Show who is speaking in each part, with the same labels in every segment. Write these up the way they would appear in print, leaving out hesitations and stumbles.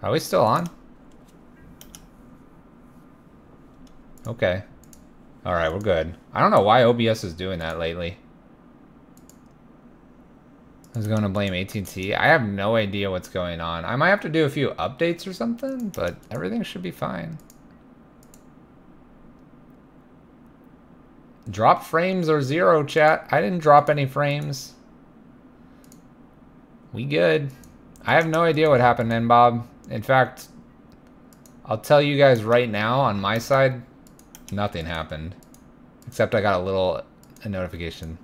Speaker 1: Are we still on? Okay. Alright, we're good. I don't know why OBS is doing that lately. I was going to blame AT&T. I have no idea what's going on. I might have to do a few updates or something, but everything should be fine. Drop frames or 0, chat. I didn't drop any frames. We good. I have no idea what happened then, Bob. In fact, I'll tell you guys right now on my side, nothing happened. Except I got a notification.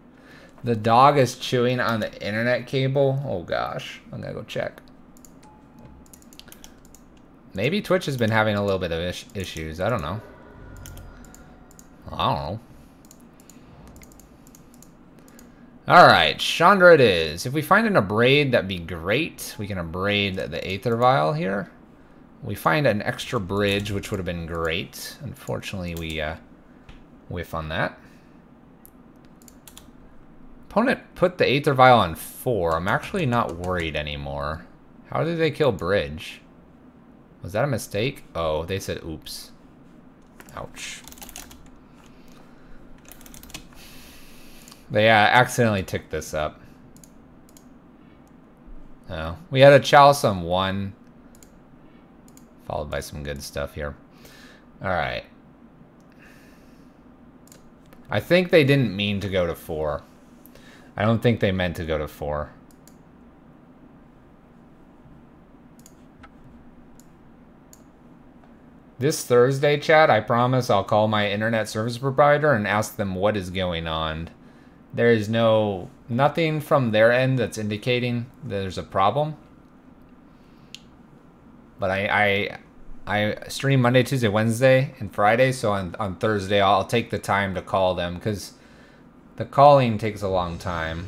Speaker 1: The dog is chewing on the internet cable. Oh gosh, I'm gonna go check. Maybe Twitch has been having a little bit of issues. I don't know. I don't know. Alright, Chandra it is. If we find an abrade, that'd be great. We can abrade the Aether Vial here. We find an extra bridge, which would have been great. Unfortunately, we whiff on that. Opponent put the Aether Vial on 4. I'm actually not worried anymore. How did they kill bridge? Was that a mistake? Oh, they said oops. Ouch. They accidentally ticked this up. Oh, we had a Chalice on 1. Followed by some good stuff here. Alright. I think they didn't mean to go to 4. I don't think they meant to go to 4. This Thursday, chat, I promise I'll call my internet service provider and ask them what is going on. There is nothing from their end that's indicating there's a problem. But I stream Monday, Tuesday, Wednesday, and Friday, so on Thursday I'll take the time to call them because the calling takes a long time.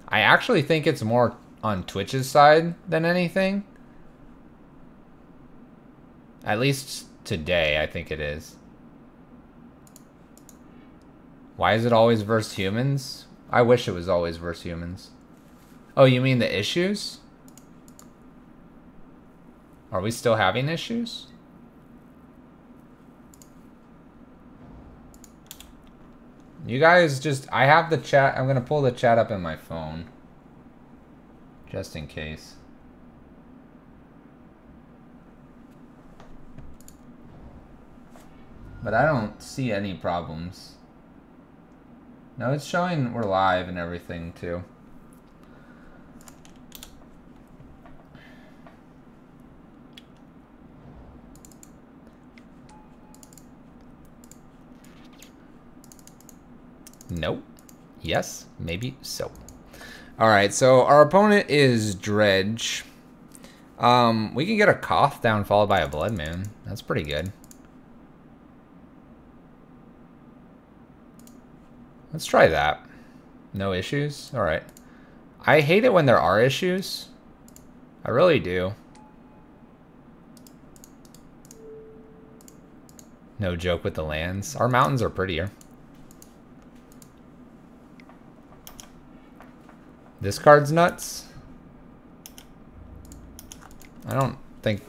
Speaker 1: I actually think it's more on Twitch's side than anything. At least today, I think it is. Why is it always versus humans? I wish it was always versus humans. Oh, you mean the issues? Are we still having issues? You guys just... I have the chat. I'm going to pull the chat up in my phone. Just in case. But I don't see any problems. No, it's showing we're live and everything too. Nope. Yes, maybe so. Alright, so our opponent is Dredge. We can get a Koth down followed by a Blood Moon. That's pretty good. Let's try that. No issues? Alright. I hate it when there are issues. I really do. No joke with the lands. Our mountains are prettier. This card's nuts. I don't think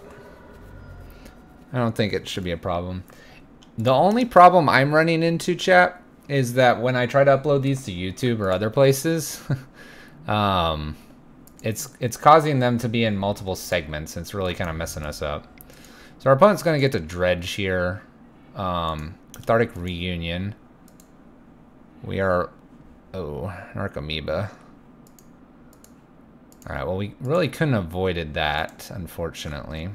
Speaker 1: it should be a problem. The only problem I'm running into, chat, is that when I try to upload these to YouTube or other places, it's causing them to be in multiple segments. It's really kind of messing us up. So our opponent's going to get to Dredge here. Cathartic Reunion. We are... Oh, Narcomoeba. Alright, well, we really couldn't have avoided that, unfortunately.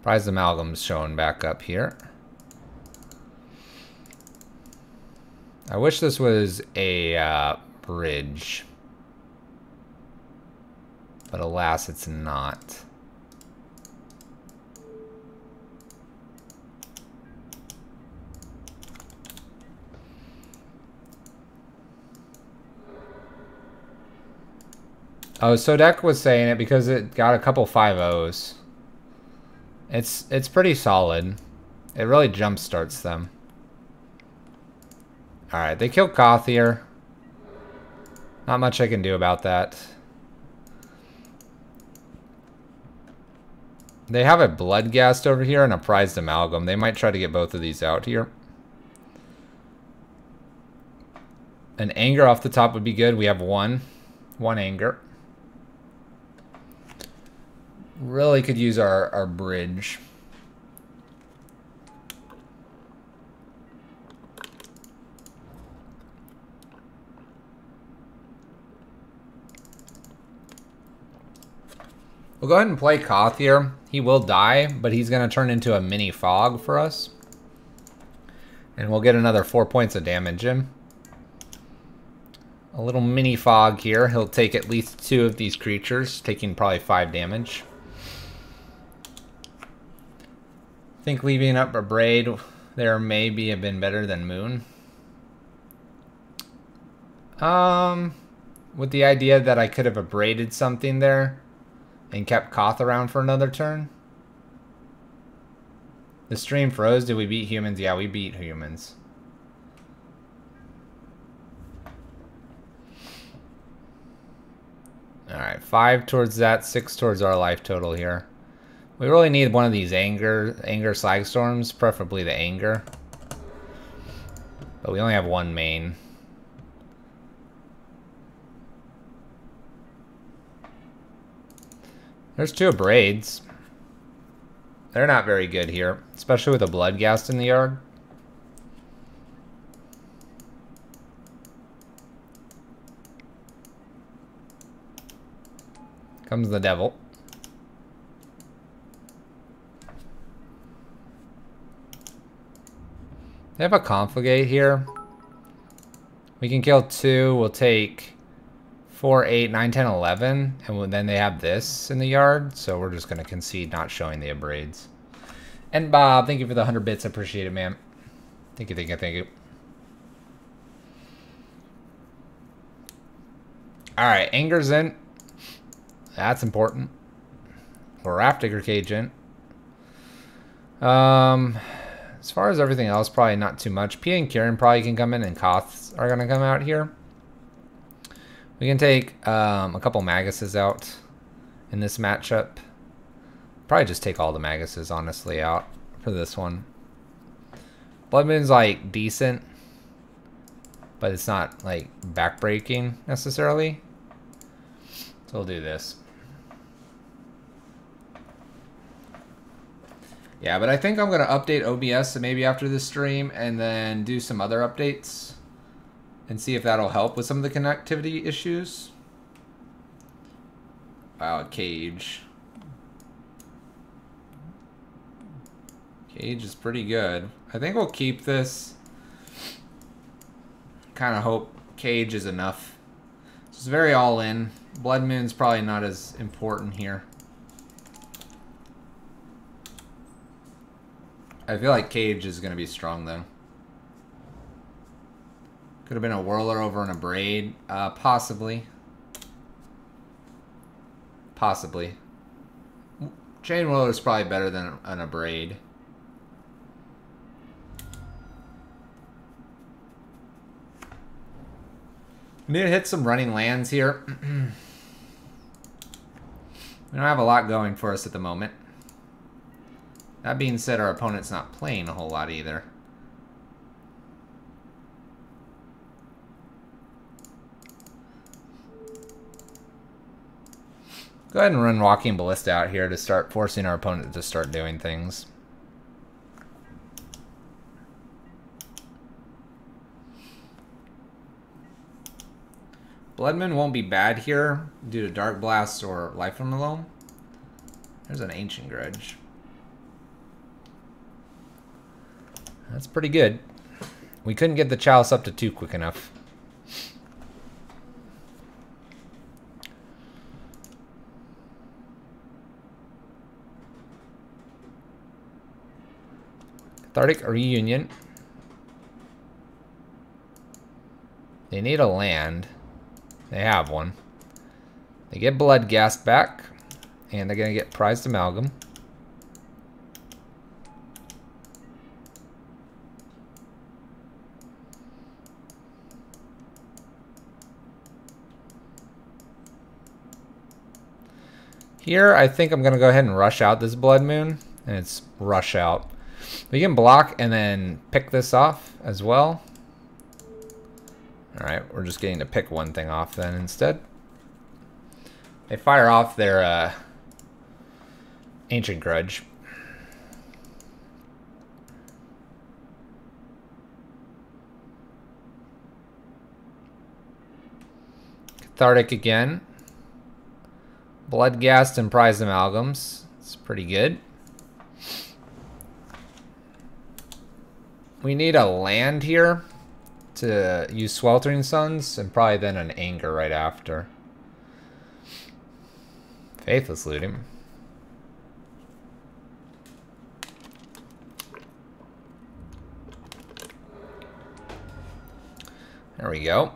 Speaker 1: Prized Amalgam's showing back up here. I wish this was a bridge. But alas, it's not. Oh, Sodek was saying it because it got a couple 5-0s. It's pretty solid. It really jump starts them. Alright, they kill Koth here. Not much I can do about that. They have a Bloodghast over here and a Prized Amalgam. They might try to get both of these out here. An Anger off the top would be good. We have one Anger. Really could use our bridge. We'll go ahead and play Koth here. He will die, but he's going to turn into a mini fog for us. And we'll get another 4 points of damage in. A little mini fog here. He'll take at least 2 of these creatures, taking probably 5 damage. I think leaving up a Braid there maybe have been better than Moon. With the idea that I could have abraded something there and kept Koth around for another turn. The stream froze. Did we beat humans? Yeah, we beat humans. Alright, 5 towards that, 6 towards our life total here. We really need one of these Anger Slag Storms, preferably the Anger. But we only have one main. There's 2 Braids. They're not very good here, especially with a Bloodghast in the yard. Comes the Devil. They have a Confligate here. We can kill 2. We'll take 4, 8, 9, 10, 11. And then they have this in the yard. So we're just going to concede not showing the Abrades. And Bob, thank you for the 100 bits. I appreciate it, man. Thank you, thank you, thank you. Alright, Anger's in. That's important. Raptor Cage in. As far as everything else, probably not too much. P and Kieran probably can come in, and Koths are going to come out here. We can take a couple Maguses out in this matchup. Probably just take all the Maguses, honestly, out for this one. Blood Moon's, like, decent. But it's not, like, backbreaking, necessarily. So we'll do this. Yeah, but I think I'm going to update OBS maybe after this stream and then do some other updates and see if that'll help with some of the connectivity issues. Wow, Cage. Cage is pretty good. I think we'll keep this. Kind of hope Cage is enough. It's very all in. Blood Moon's probably not as important here. I feel like Cage is going to be strong, though. Could have been a Whirler over an Abrade. Possibly. Possibly. Chain Whirler is probably better than an Abrade. We need to hit some running lands here. We don't have a lot going for us at the moment. That being said, our opponent's not playing a whole lot either. Go ahead and run Walking Ballista out here to start forcing our opponent to start doing things. Blood Moon won't be bad here due to Dark Blast or Life from the Loam. There's an Ancient Grudge. That's pretty good. We couldn't get the Chalice up to 2 quick enough. Cathartic Reunion. They need a land. They have one. They get Bloodghast back. And they're going to get Prized Amalgam. Here, I think I'm going to go ahead and rush out this Blood Moon. And it's rush out. We can block and then pick this off as well. Alright, we're just getting to pick one thing off then instead. They fire off their Ancient Grudge. Cathartic again. Bloodghast and Prized Amalgams. It's pretty good. We need a land here to use Sweltering Suns, and probably then an Anger right after. Faithless Looting. There we go.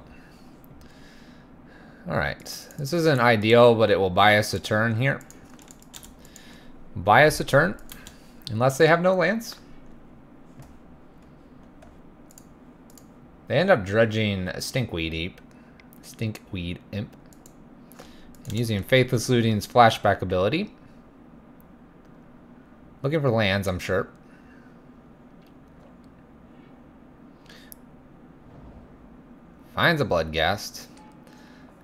Speaker 1: Alright. This isn't ideal, but it will buy us a turn here. Buy us a turn. Unless they have no lands. They end up dredging Stinkweed Imp. And using Faithless Looting's flashback ability. Looking for lands, I'm sure. Finds a Bloodghast.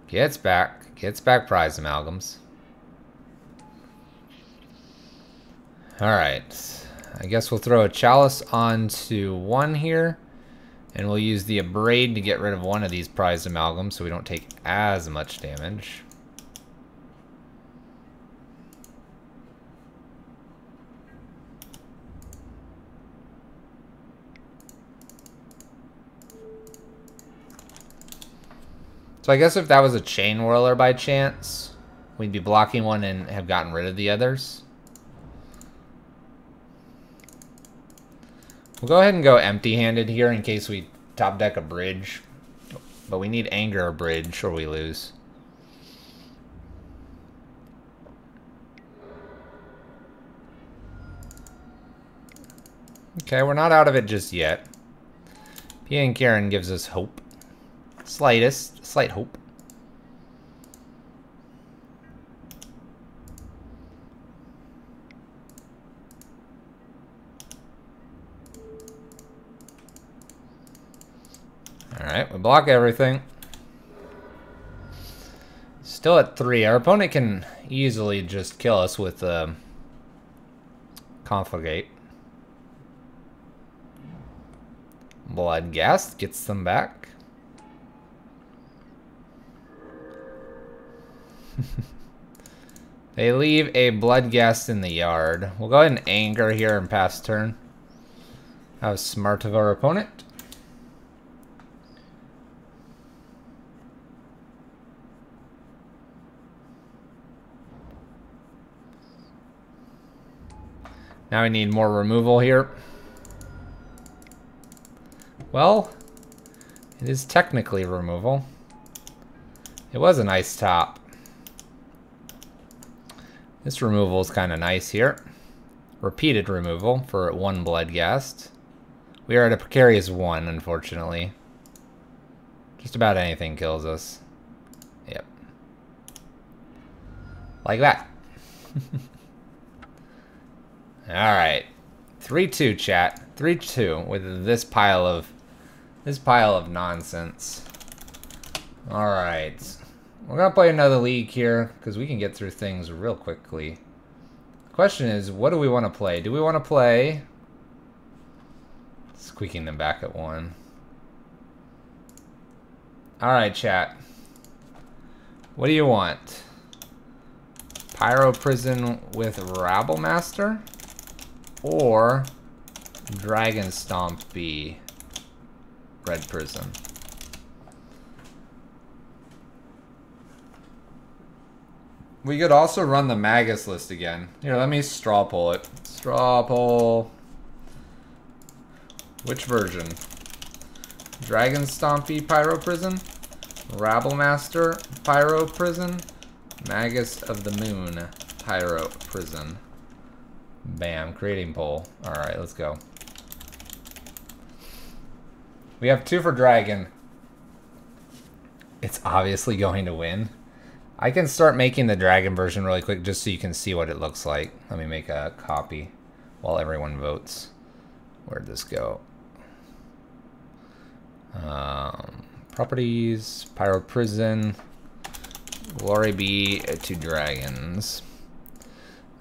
Speaker 1: Gets back Prized Amalgams. Alright. I guess we'll throw a Chalice onto one here. And we'll use the Abrade to get rid of one of these Prized Amalgams so we don't take as much damage. So I guess if that was a Chain Whirler by chance, we'd be blocking one and have gotten rid of the others. We'll go ahead and go empty-handed here in case we top deck a bridge. But we need Anger or bridge or we lose. Okay, we're not out of it just yet. Pia and Karen gives us hope. Slight hope. Alright, we block everything. Still at 3. Our opponent can easily just kill us with Confligate. Bloodghast gets them back. They leave a Bloodghast in the yard. We'll go ahead and Anger here and pass turn. How smart of our opponent. Now we need more removal here. Well, it is technically removal. It was a nice top. This removal is kind of nice here. Repeated removal for 1 Bloodghast. We are at a precarious 1, unfortunately. Just about anything kills us. Yep. Like that. Alright. 3-2, chat. 3-2 with this pile of nonsense. Alright. We're going to play another league here, because we can get through things real quickly. The question is, what do we want to play? Do we want to play... Squeaking them back at 1. Alright, chat. What do you want? Pyro Prison with Rabblemaster? Or Dragon Stomp B Red Prison? We could also run the Magus list again. Here, let me straw poll it. Straw poll. Which version? Dragon Stompy Pyro Prison? Rabblemaster Pyro Prison? Magus of the Moon Pyro Prison. Bam, creating poll. Alright, let's go. We have 2 for Dragon. It's obviously going to win. I can start making the dragon version really quick just so you can see what it looks like. Let me make a copy while everyone votes. Where'd this go? Properties, Pyro Prison, Glory be to dragons.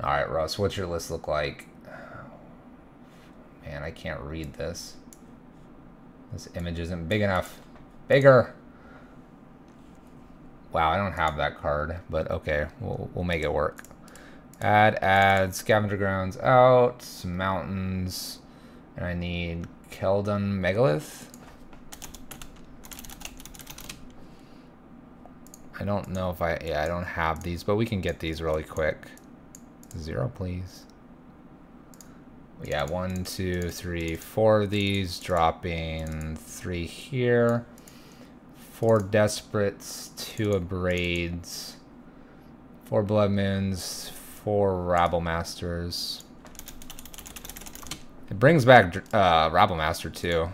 Speaker 1: Alright, Russ, what's your list look like? Man, I can't read this. This image isn't big enough. Bigger! Wow, I don't have that card, but okay, we'll make it work. Add scavenger grounds out, some mountains, and I need Keldon Megalith. I don't know if I don't have these, but we can get these really quick. 0, please. We got 1, 2, 3, 4 of these, dropping 3 here. 4 Desperates, 2 Abrades, 4 Blood Moons, 4 Rabblmasters. It brings back Rabblemaster too.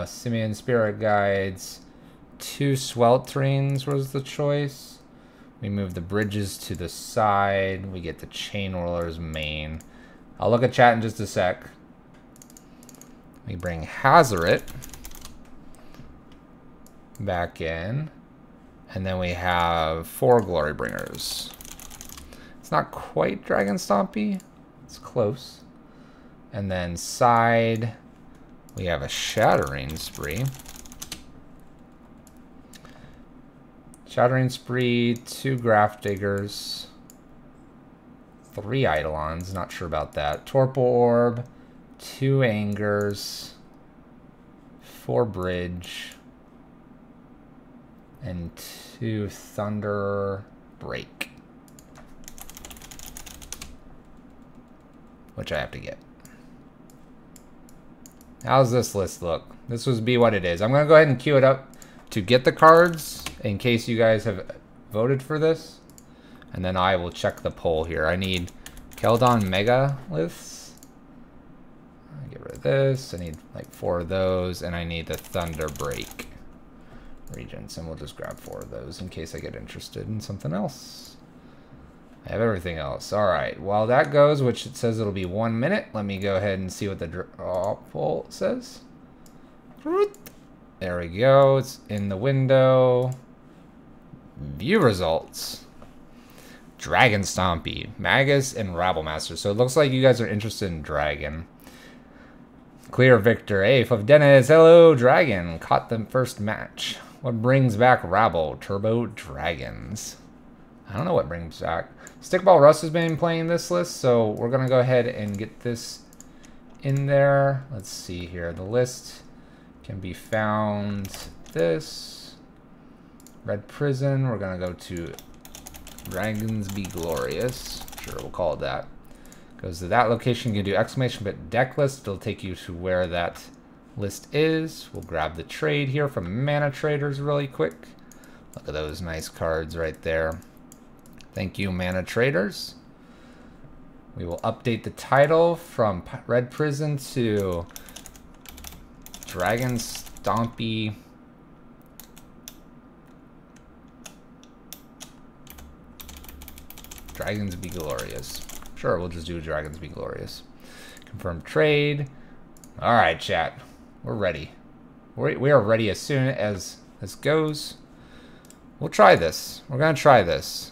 Speaker 1: Simian Spirit Guides, 2 Swelterings was the choice. We move the bridges to the side. We get the Chain Whirler's main. I'll look at chat in just a sec. We bring Hazoret back in, and then we have 4 Glory Bringers. It's not quite Dragon Stompy, it's close. And then side, we have a Shattering Spree. Shattering Spree, 2 Graft Diggers, 3 Eidolons, not sure about that. Torpor Orb, 2 Angers, 4 Bridge, and 2 Thunder Break, which I have to get. How's this list look? This would be what it is. I'm going to go ahead and queue it up to get the cards in case you guys have voted for this. And then I will check the poll here. I need Keldon Megaliths. Get rid of this. I need like 4 of those. And I need the Thunder Break Regents, and we'll just grab 4 of those in case I get interested in something else. I have everything else. Alright, while that goes, which it says it'll be 1 minute, let me go ahead and see what the draw poll says. There we go, it's in the window. View results. Dragon Stompy, Magus, and Rabblemaster. So it looks like you guys are interested in Dragon. Clear Victor, Ape of Dennis, hello Dragon, caught the first match. What brings back Rabble? Turbo Dragons. I don't know what brings back. Stickball Russ has been playing this list, so we're going to go ahead and get this in there. Let's see here. The list can be found this. Red Prison. We're going to go to Dragons Be Glorious. Sure, we'll call it that. Goes to that location. You can do exclamation but deck list. It'll take you to where that list is. We'll grab the trade here from Mana Traders really quick. Look at those nice cards right there. Thank you, Mana Traders. We will update the title from Red Prison to Dragon Stompy Dragons Be Glorious. Sure, we'll just do Dragons Be Glorious. Confirm trade. Alright, chat. We're ready. We are ready as soon as this goes. We'll try this. We're going to try this.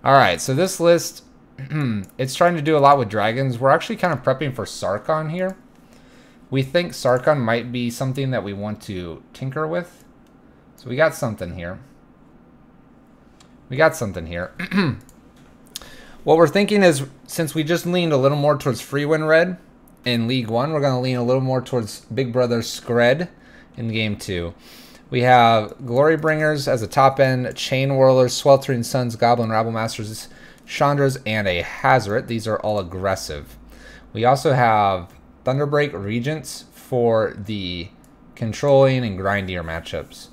Speaker 1: Alright, so this list, it's trying to do a lot with dragons. We're actually kind of prepping for Sarkhan here. We think Sarkhan might be something that we want to tinker with. So we got something here. We got something here. What we're thinking is, since we just leaned a little more towards Free Win Red in League 1, we're going to lean a little more towards Big Brother Skred in Game 2. We have Glory Bringers as a top end, Chain Whirlers, Sweltering Suns, Goblin, Rabblmasters, Chandras, and a Hazoret. These are all aggressive. We also have Thunderbreak Regents for the controlling and grindier matchups.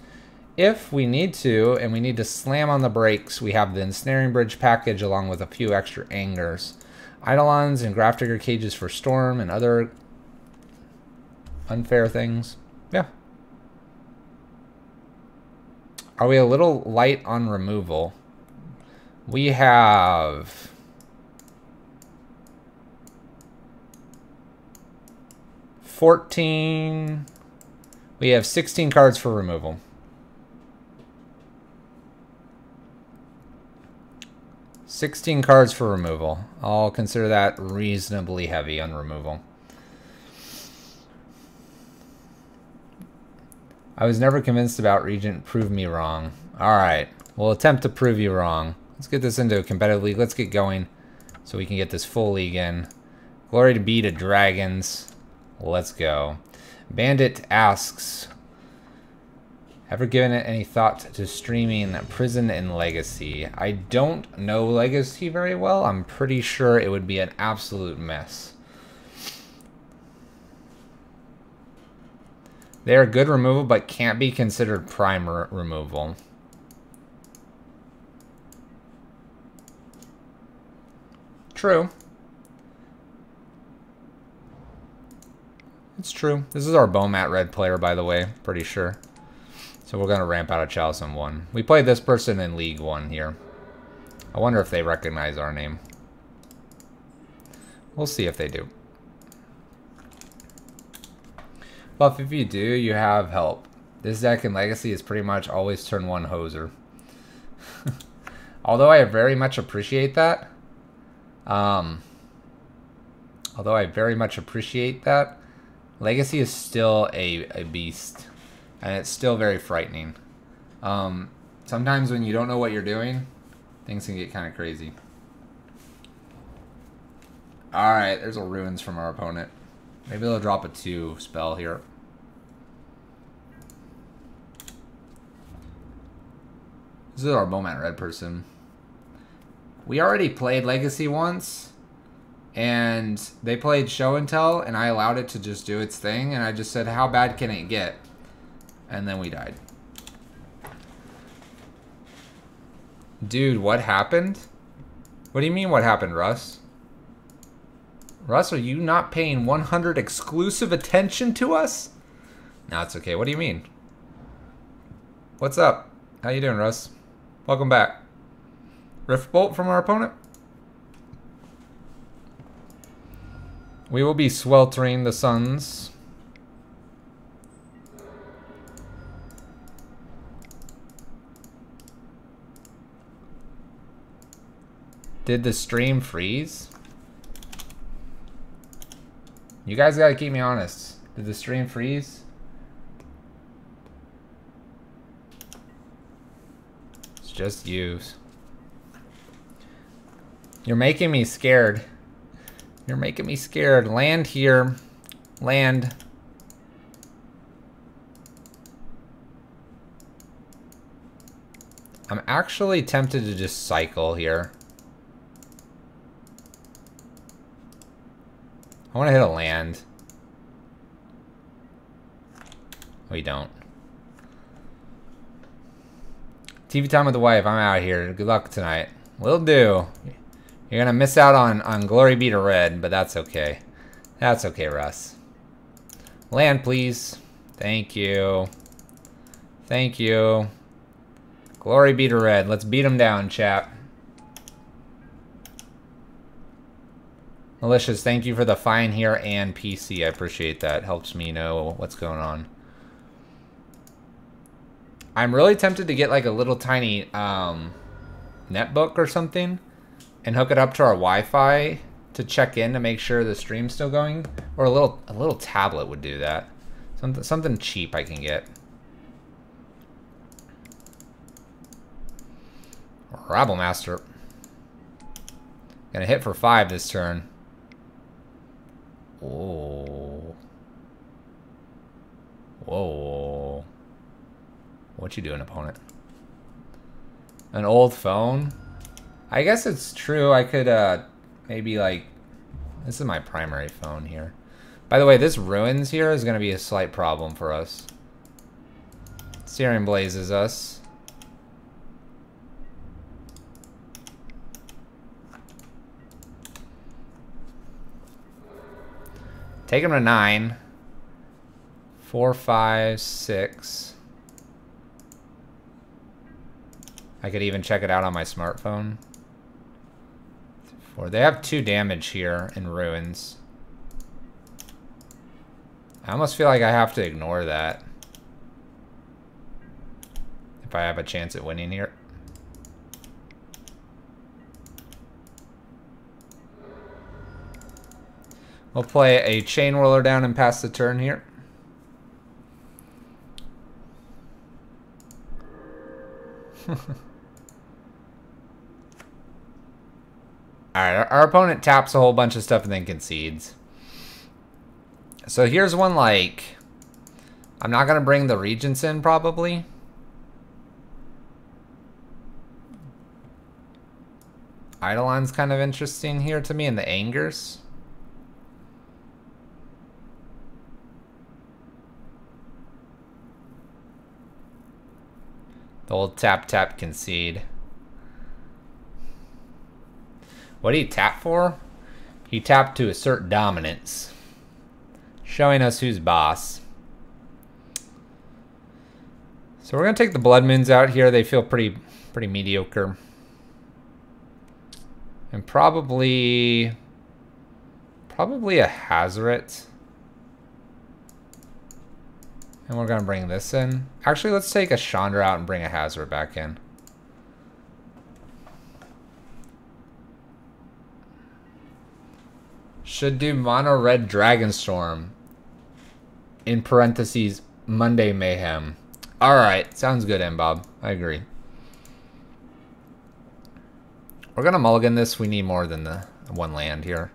Speaker 1: If we need to, and we need to slam on the brakes, we have the Ensnaring Bridge package along with a few extra Angers. Eidolons and Graft Digger cages for Storm and other unfair things. Yeah. Are we a little light on removal? We have 14. We have 16 cards for removal. $16 cards for removal. I'll consider that reasonably heavy on removal. I was never convinced about Regent. Prove me wrong. Alright. We'll attempt to prove you wrong. Let's get this into a competitive league. Let's get going so we can get this full league in. Glory to be to Dragons. Let's go. Bandit asks, ever given it any thought to streaming Prison and Legacy? I don't know Legacy very well. I'm pretty sure it would be an absolute mess. They are good removal, but can't be considered prime removal. True. It's true. This is our Bomat red player, by the way. Pretty sure. So we're going to ramp out of Chalice in 1. We played this person in League 1 here. I wonder if they recognize our name. We'll see if they do. Buff, if you do, you have help. This deck in Legacy is pretty much always turn 1 hoser. Although I very much appreciate that. Legacy is still a beast. And it's still very frightening. Sometimes when you don't know what you're doing, things can get kind of crazy. Alright, there's a Ruins from our opponent. Maybe they'll drop a 2 spell here. This is our Bomat red person. We already played Legacy once, and they played Show and Tell, and I allowed it to just do its thing, and I just said, how bad can it get? And then we died. Dude, what happened? What do you mean what happened, Russ? Russ, are you not paying 100 exclusive attention to us? No, it's okay. What do you mean? What's up? How you doing, Russ? Welcome back. Rift Bolt from our opponent. We will be sweltering the suns. Did the stream freeze? You guys gotta keep me honest. Did the stream freeze? It's just yous. You're making me scared. You're making me scared. Land here. Land. I'm actually tempted to just cycle here. I want to hit a land. We don't. TV time with the wife. I'm out here. Good luck tonight. Will do. You're going to miss out on Glory Be to Red, but that's okay. That's okay, Russ. Land, please. Thank you. Thank you. Glory Be to Red. Let's beat him down, chap. Malicious, thank you for the fine here and PC. I appreciate that. Helps me know what's going on. I'm really tempted to get like a little tiny netbook or something and hook it up to our Wi-Fi to check in to make sure the stream's still going. Or a little tablet would do that. Something cheap I can get. Rabblemaster. Gonna hit for 5 this turn. Whoa. Whoa. What you doing, opponent? An old phone? I guess it's true. I could, maybe, like... This is my primary phone here. By the way, this Ruins here is going to be a slight problem for us. Searing Blazes us. Take him to 9. 4, 5, 6. I could even check it out on my smartphone. They have 2 damage here in ruins. I almost feel like I have to ignore that if I have a chance at winning here. We'll play a chain whirler down and pass the turn here. Alright, our opponent taps a whole bunch of stuff and then concedes. So here's one like... I'm not going to bring the Regents in, probably. Eidolon's kind of interesting here to me, and the Angers. The old tap concede. What did he tap for? He tapped to assert dominance, showing us who's boss. So we're gonna take the Blood Moons out here. They feel pretty mediocre, and probably a Hazoret. And we're gonna bring this in. Actually, let's take a Chandra out and bring a Hazoret back in. Should do mono red Dragonstorm. In parentheses, Monday Mayhem. Alright, sounds good, Bob. I agree. We're gonna mulligan this. We need more than the 1 land here.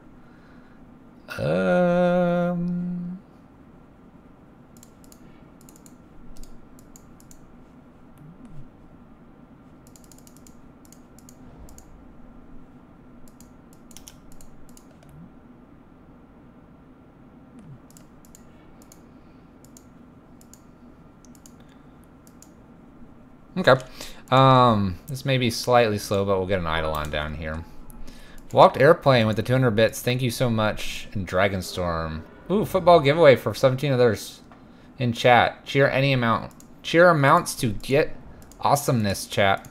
Speaker 1: Okay. This may be slightly slow, but we'll get an Eidolon down here. Walked Airplane with the 200 bits. Thank you so much. And Dragonstorm. Ooh, football giveaway for 17 others in chat. Cheer any amount. Cheer amounts to get awesomeness, chat.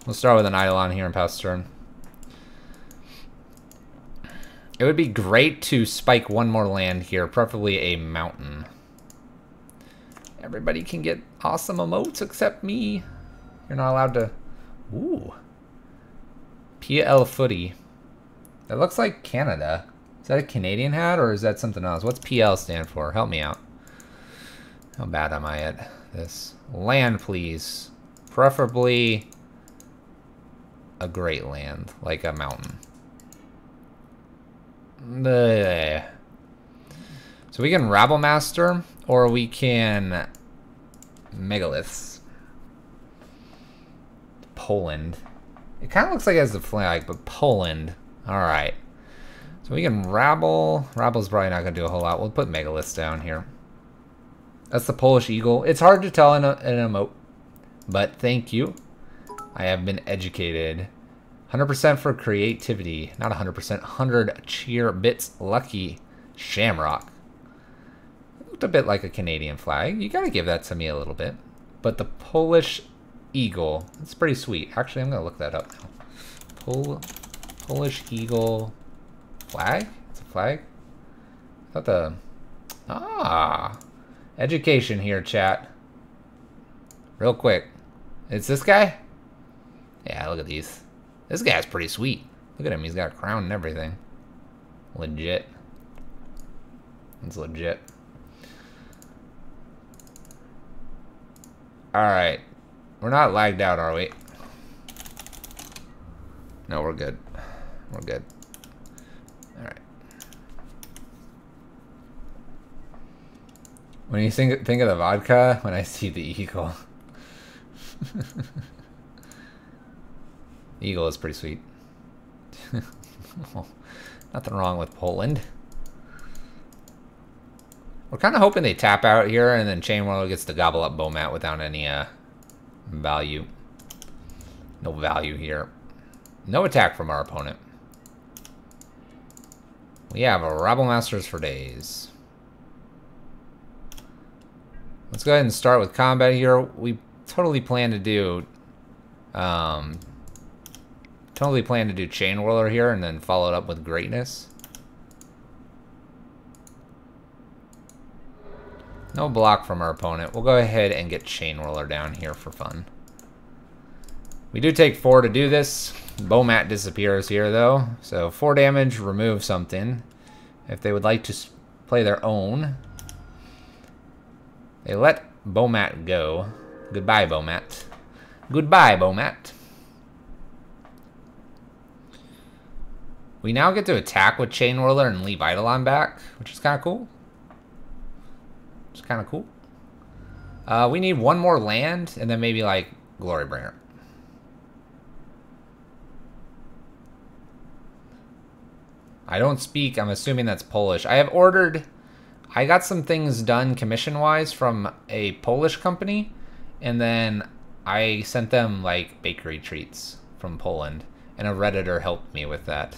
Speaker 1: We'll start with an Eidolon here and pass turn. It would be great to spike 1 more land here, preferably a mountain. Everybody can get awesome emotes except me. You're not allowed to... Ooh. PL Footy. That looks like Canada. Is that a Canadian hat or is that something else? What's PL stand for? Help me out. How bad am I at this? Land, please. Preferably a great land, like a mountain. Bleh. So we can Rabblemaster, or we can Megaliths. Poland. It kind of looks like it has the flag, but Poland. Alright. So we can Rabble. Rabble's probably not going to do a whole lot. We'll put Megaliths down here. That's the Polish Eagle. It's hard to tell in an emote, but thank you. I have been educated. 100% for creativity. Not 100%. 100 cheer bits. Lucky Shamrock. Looked a bit like a Canadian flag. You got to give that to me a little bit. But the Polish Eagle. It's pretty sweet. Actually, I'm going to look that up now. Polish Eagle flag? It's a flag? I thought the... Ah. Education here, chat. Real quick. It's this guy? Yeah, look at these. This guy's pretty sweet. Look at him. He's got a crown and everything. Legit. It's legit. Alright. We're not lagged out, are we? No, we're good. We're good. Alright. When you think of the vodka, when I see the eagle. Eagle is pretty sweet. Nothing wrong with Poland. We're kind of hoping they tap out here and then Chain Whirler gets to gobble up Bomat without any value. No value here. No attack from our opponent. We have a Rabblemaster's for days. Let's go ahead and start with combat here. We totally plan to do Totally plan to do Chain Whirler here and then follow it up with Greatness. No block from our opponent. We'll go ahead and get Chain Whirler down here for fun. We do take 4 to do this. Bowmat disappears here though. So 4 damage, remove something. If they would like to play their own. They let Bowmat go. Goodbye, Bowmat. Goodbye, Bowmat. We now get to attack with Chain Whirler and leave Eidolon back, which is kind of cool. It's kind of cool. We need 1 more land, and then maybe, like, Glorybringer. I don't speak. I'm assuming that's Polish. I have ordered... I got some things done commission-wise from a Polish company, and then I sent them, like, bakery treats from Poland, and a Redditor helped me with that.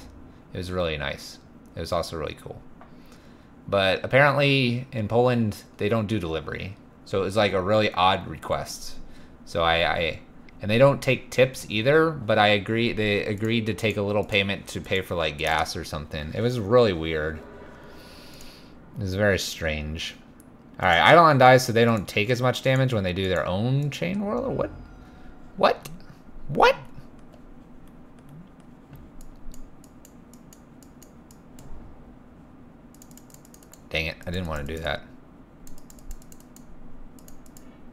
Speaker 1: It was really nice. It was also really cool. But apparently in Poland, they don't do delivery. So it was like a really odd request. So and they don't take tips either, but they agreed to take a little payment to pay for like gas or something. It was really weird. It was very strange. Alright, Eidolon dies so they don't take as much damage when they do their own Chain Whirler? What? What? What? Dang it, I didn't want to do that.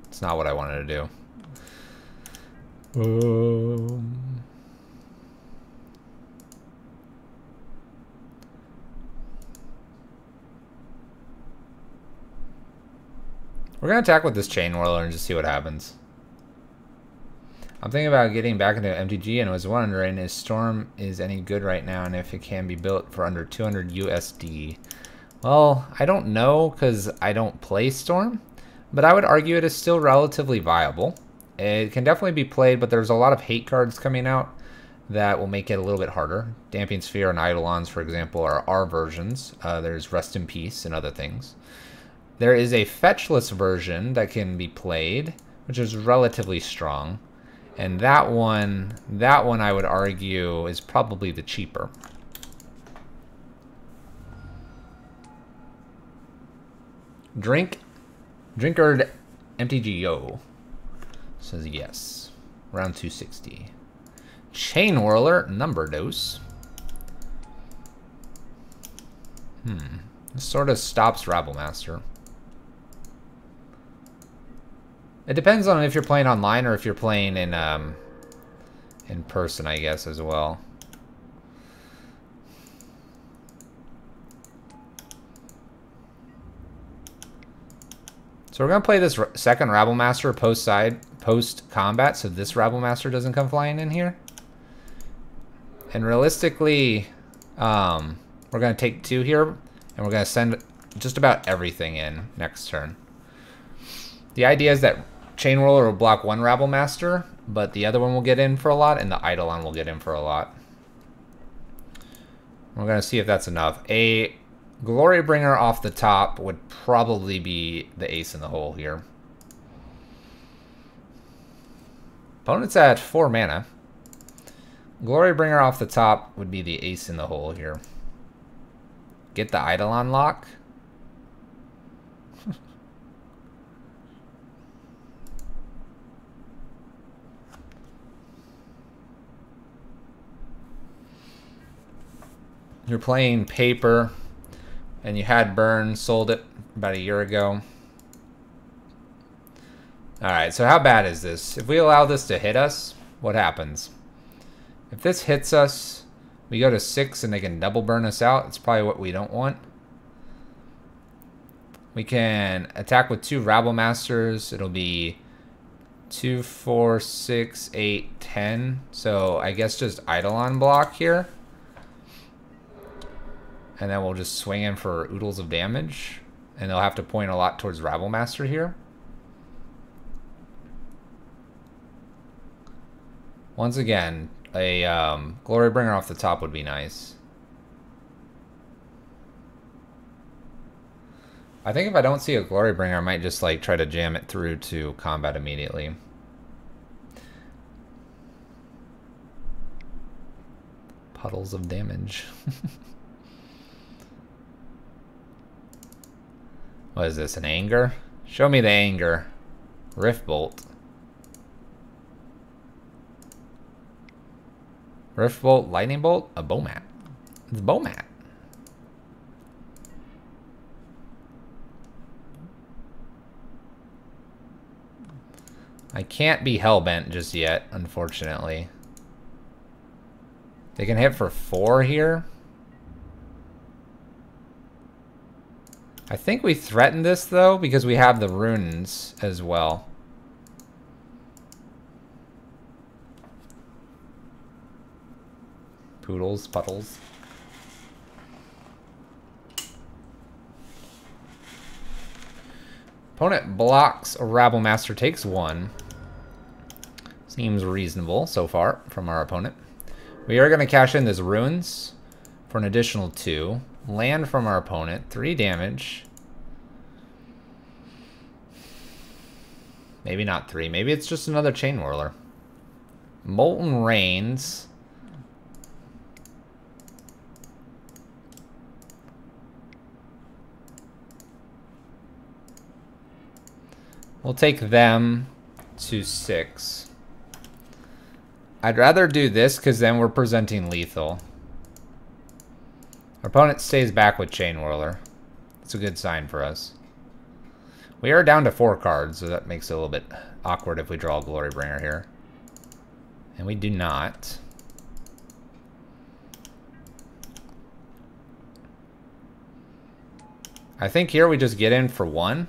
Speaker 1: It's not what I wanted to do. We're going to attack with this Chain Whirler and just see what happens. I'm thinking about getting back into MTG and was wondering if Storm is any good right now and if it can be built for under 200 USD. Well, I don't know because I don't play Storm, but I would argue it is still relatively viable. It can definitely be played, but there's a lot of hate cards coming out that will make it a little bit harder. Damping Sphere and Eidolons, for example, are our versions. There's Rest in Peace and other things. There is a fetchless version that can be played, which is relatively strong. And that one I would argue is probably the cheaper. Drinkard MTGO says yes. Round 260. Chain Whirler, number dose. This sort of stops Rabblemaster. It depends on if you're playing online or if you're playing in person, I guess, as well. So we're going to play this second Rabblemaster post-combat, so this Rabblemaster doesn't come flying in here. And realistically, we're going to take 2 here, and we're going to send just about everything in next turn. The idea is that Chain Whirler will block 1 Rabblemaster, but the other one will get in for a lot, and the Eidolon will get in for a lot. We're going to see if that's enough. A Glorybringer off the top would probably be the ace in the hole here. Opponent's at 4 mana. Glorybringer off the top would be the ace in the hole here. Get the Eidolon lock. You're playing paper, and you had burn, sold it about a year ago. Alright, so how bad is this? If we allow this to hit us, what happens? If this hits us, we go to 6 and they can double burn us out. It's probably what we don't want. We can attack with 2 Rabblemasters. It'll be 2, 4, 6, 8, 10. So I guess just Eidolon block here. And then we'll just swing in for oodles of damage. And they'll have to point a lot towards Rabblemaster here. Once again, a Glorybringer off the top would be nice. I think if I don't see a Glorybringer, I might just like try to jam it through to combat immediately. Puddles of damage. What is this, an anger? Show me the anger. Rift Bolt. Rift Bolt, Lightning Bolt, a Bowmat. It's Bowmat. I can't be Hellbent just yet, unfortunately. They can hit for 4 here. I think we threaten this, though, because we have the runes as well. Poodles, puddles. Opponent blocks a Rabblemaster, takes 1. Seems reasonable so far from our opponent. We are going to cash in this runes for an additional 2. Land from our opponent, 3 damage. Maybe not 3. Maybe it's just another Chain Whirler. Molten Rains. We'll take them to 6. I'd rather do this because then we're presenting lethal. Our opponent stays back with Chain Whirler. It's a good sign for us. We are down to 4 cards, so that makes it a little bit awkward if we draw a Glorybringer here. And we do not. I think here we just get in for 1.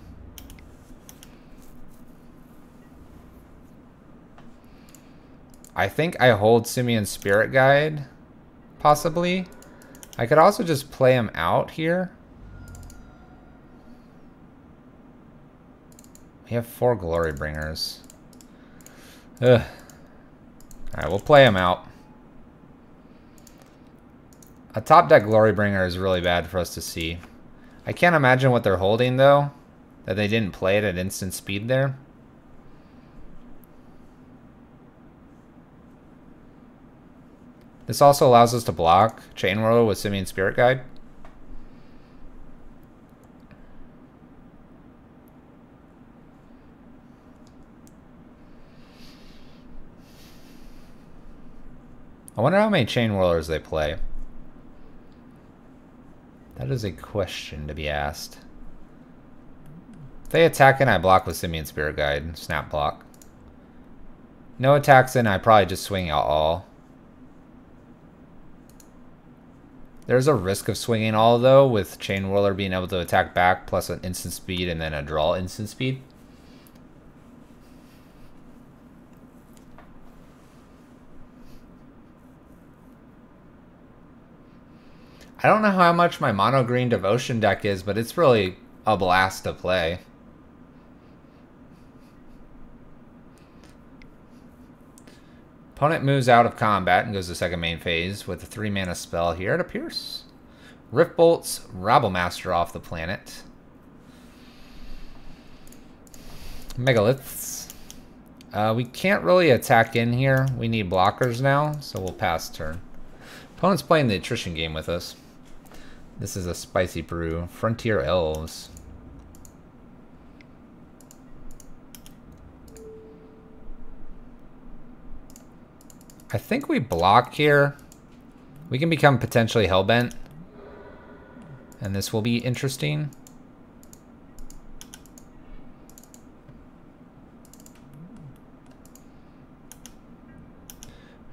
Speaker 1: I think I hold Simian Spirit Guide, possibly. I could also just play him out here. We have 4 Glorybringers. Ugh. Alright, we'll play him out. A top deck Glorybringer is really bad for us to see. I can't imagine what they're holding, though. That they didn't play it at instant speed there. This also allows us to block Chain Whirler with Simian Spirit Guide. I wonder how many Chain Whirlers they play. That is a question to be asked. If they attack and I block with Simian Spirit Guide, snap block. No attacks in, I probably just swing out all. There's a risk of swinging all, though, with Chain Whirler being able to attack back, plus an instant speed, and then a draw instant speed. I don't know how much my mono green Devotion deck is, but it's really a blast to play. Opponent moves out of combat and goes to second main phase with a 3-mana spell here, it appears. Rift Bolts Rabblemaster off the planet. Megaliths. We can't really attack in here. We need blockers now, so we'll pass turn. Opponent's playing the attrition game with us. This is a spicy brew. Frontier Elves. I think we block here. We can become potentially Hellbent. And this will be interesting.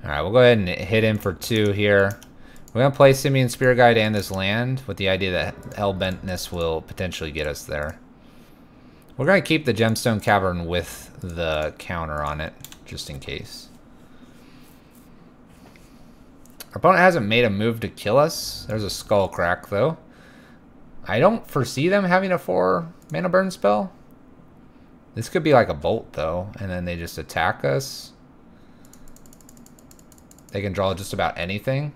Speaker 1: Alright, we'll go ahead and hit him for 2 here. We're going to play Simian Spirit Guide and this land with the idea that Hellbentness will potentially get us there. We're going to keep the Gemstone Cavern with the counter on it, just in case. Our opponent hasn't made a move to kill us. There's a Skull Crack, though. I don't foresee them having a 4-mana burn spell. This could be like a Bolt, though, and then they just attack us. They can draw just about anything.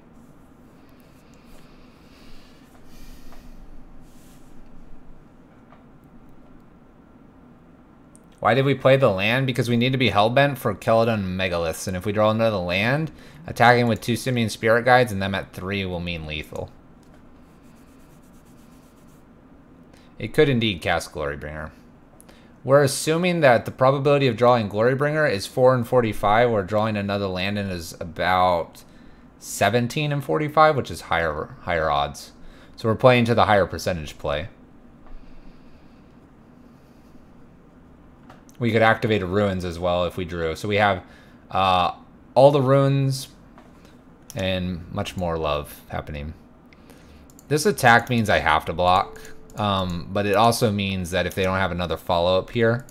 Speaker 1: Why did we play the land? Because we need to be hellbent for Keladon Megaliths, and if we draw another land, attacking with 2 Simian Spirit Guides and them at 3 will mean lethal. It could indeed cast Glorybringer. We're assuming that the probability of drawing Glorybringer is 4 in 45, where drawing another land in is about 17 in 45, which is higher odds. So we're playing to the higher percentage play. We could activate ruins as well if we drew. So we have all the ruins and much more love happening. This attack means I have to block, but it also means that if they don't have another follow-up here,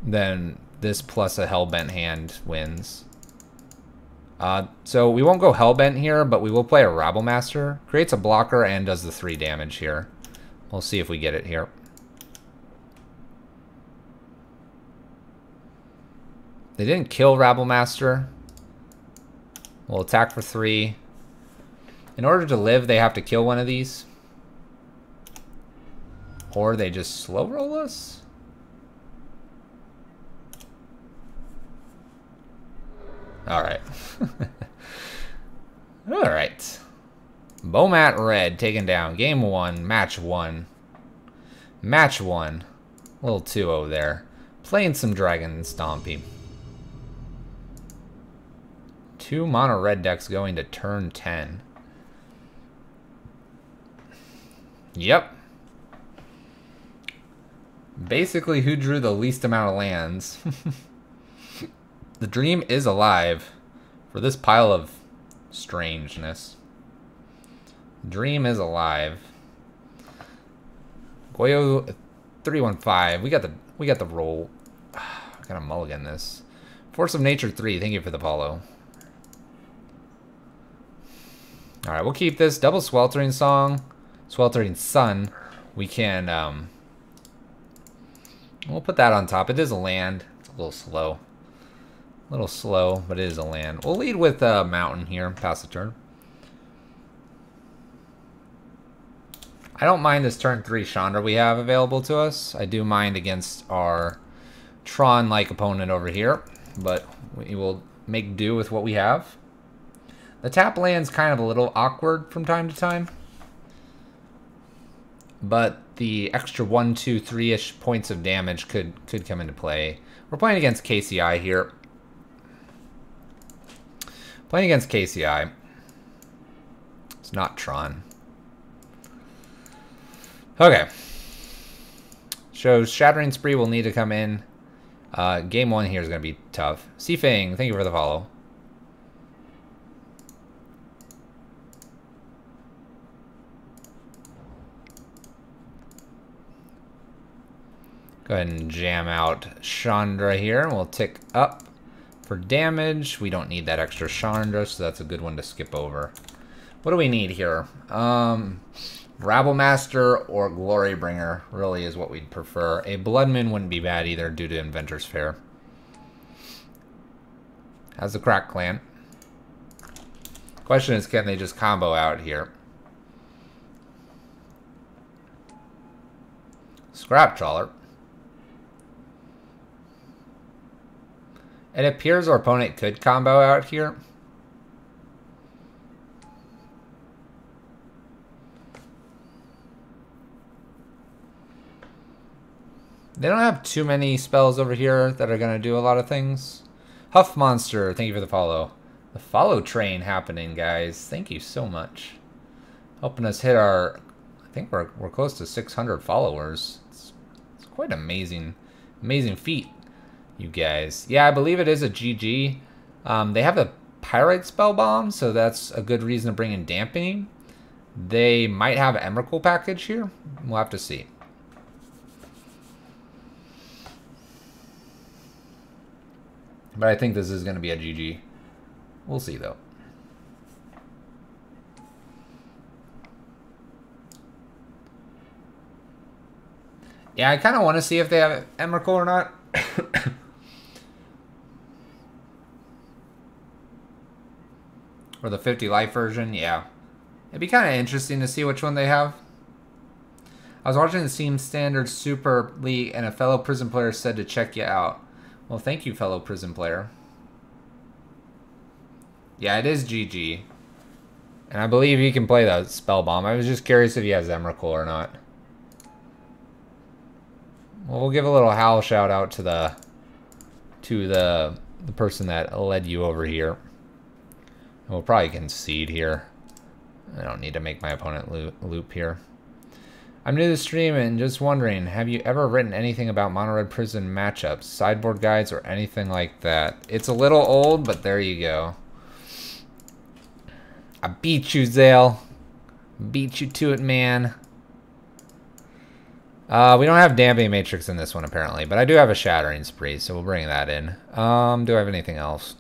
Speaker 1: then this plus a Hellbent hand wins. So we won't go Hellbent here, but we will play a Rabblemaster. Creates a blocker and does the 3 damage here. We'll see if we get it here. They didn't kill Rabblemaster. We'll attack for 3. In order to live, they have to kill one of these. Or they just slow roll us? Alright. Alright. Bomat Red taken down. Game 1. Match 1. Match 1. Little 2-0 there. Playing some Dragon Stompy. 2 mono red decks going to turn 10. Yep. Basically, who drew the least amount of lands? The dream is alive for this pile of strangeness. Dream is alive. Goyo 315. We got the roll. I gotta mulligan this. Force of Nature 3. Thank you for the follow. Alright, we'll keep this. Double Sweltering Song. Sweltering Sun. We can, we'll put that on top. It is a land. It's a little slow. A little slow, but it is a land. We'll lead with a mountain here. Pass the turn. I don't mind this turn 3 Chandra we have available to us. I do mind against our Tron-like opponent over here, but we will make do with what we have. The tap land's kind of a little awkward from time to time, but the extra 1, 2, 3-ish points of damage could come into play. We're playing against KCI here. Playing against KCI. It's not Tron. Okay. Shows Shattering Spree will need to come in. Game 1 here is going to be tough. Seafang, thank you for the follow. Go ahead and jam out Chandra here, and we'll tick up for damage. We don't need that extra Chandra, so that's a good one to skip over. What do we need here? Rabblemaster or Glorybringer really is what we'd prefer. A Blood Moon wouldn't be bad either due to Inventor's Fair. How's the Crack Clan? Question is, can they just combo out here? Scrap Trawler. It appears our opponent could combo out here. They don't have too many spells over here that are going to do a lot of things. Huff Monster, thank you for the follow. The follow train happening, guys. Thank you so much. Helping us hit our... I think we're close to 600 followers. It's quite amazing. Amazing feat, you guys. Yeah, I believe it is a GG. They have the Pyrite Spell Bomb, so that's a good reason to bring in Dampening. They might have an Emrakul package here. We'll have to see. But I think this is going to be a GG. We'll see, though. Yeah, I kind of want to see if they have Emrakul or not. Or the 50 life version, yeah. It'd be kind of interesting to see which one they have. I was watching the Steam Standard Super League and a fellow prison player said to check you out. Well, thank you, fellow prison player. Yeah, it is GG. And I believe he can play the Spell Bomb. I was just curious if he has Emrakul or not. Well, we'll give a little howl shout out to the person that led you over here. And we'll probably concede here. I don't need to make my opponent loop here. I'm new to the stream and just wondering, have you ever written anything about Mono Red Prison matchups, sideboard guides, or anything like that? It's a little old, but there you go. I beat you, Zale. Beat you to it, man. We don't have Damping Matrix in this one, apparently, but I do have a Shattering Spree, so we'll bring that in. Do I have anything else?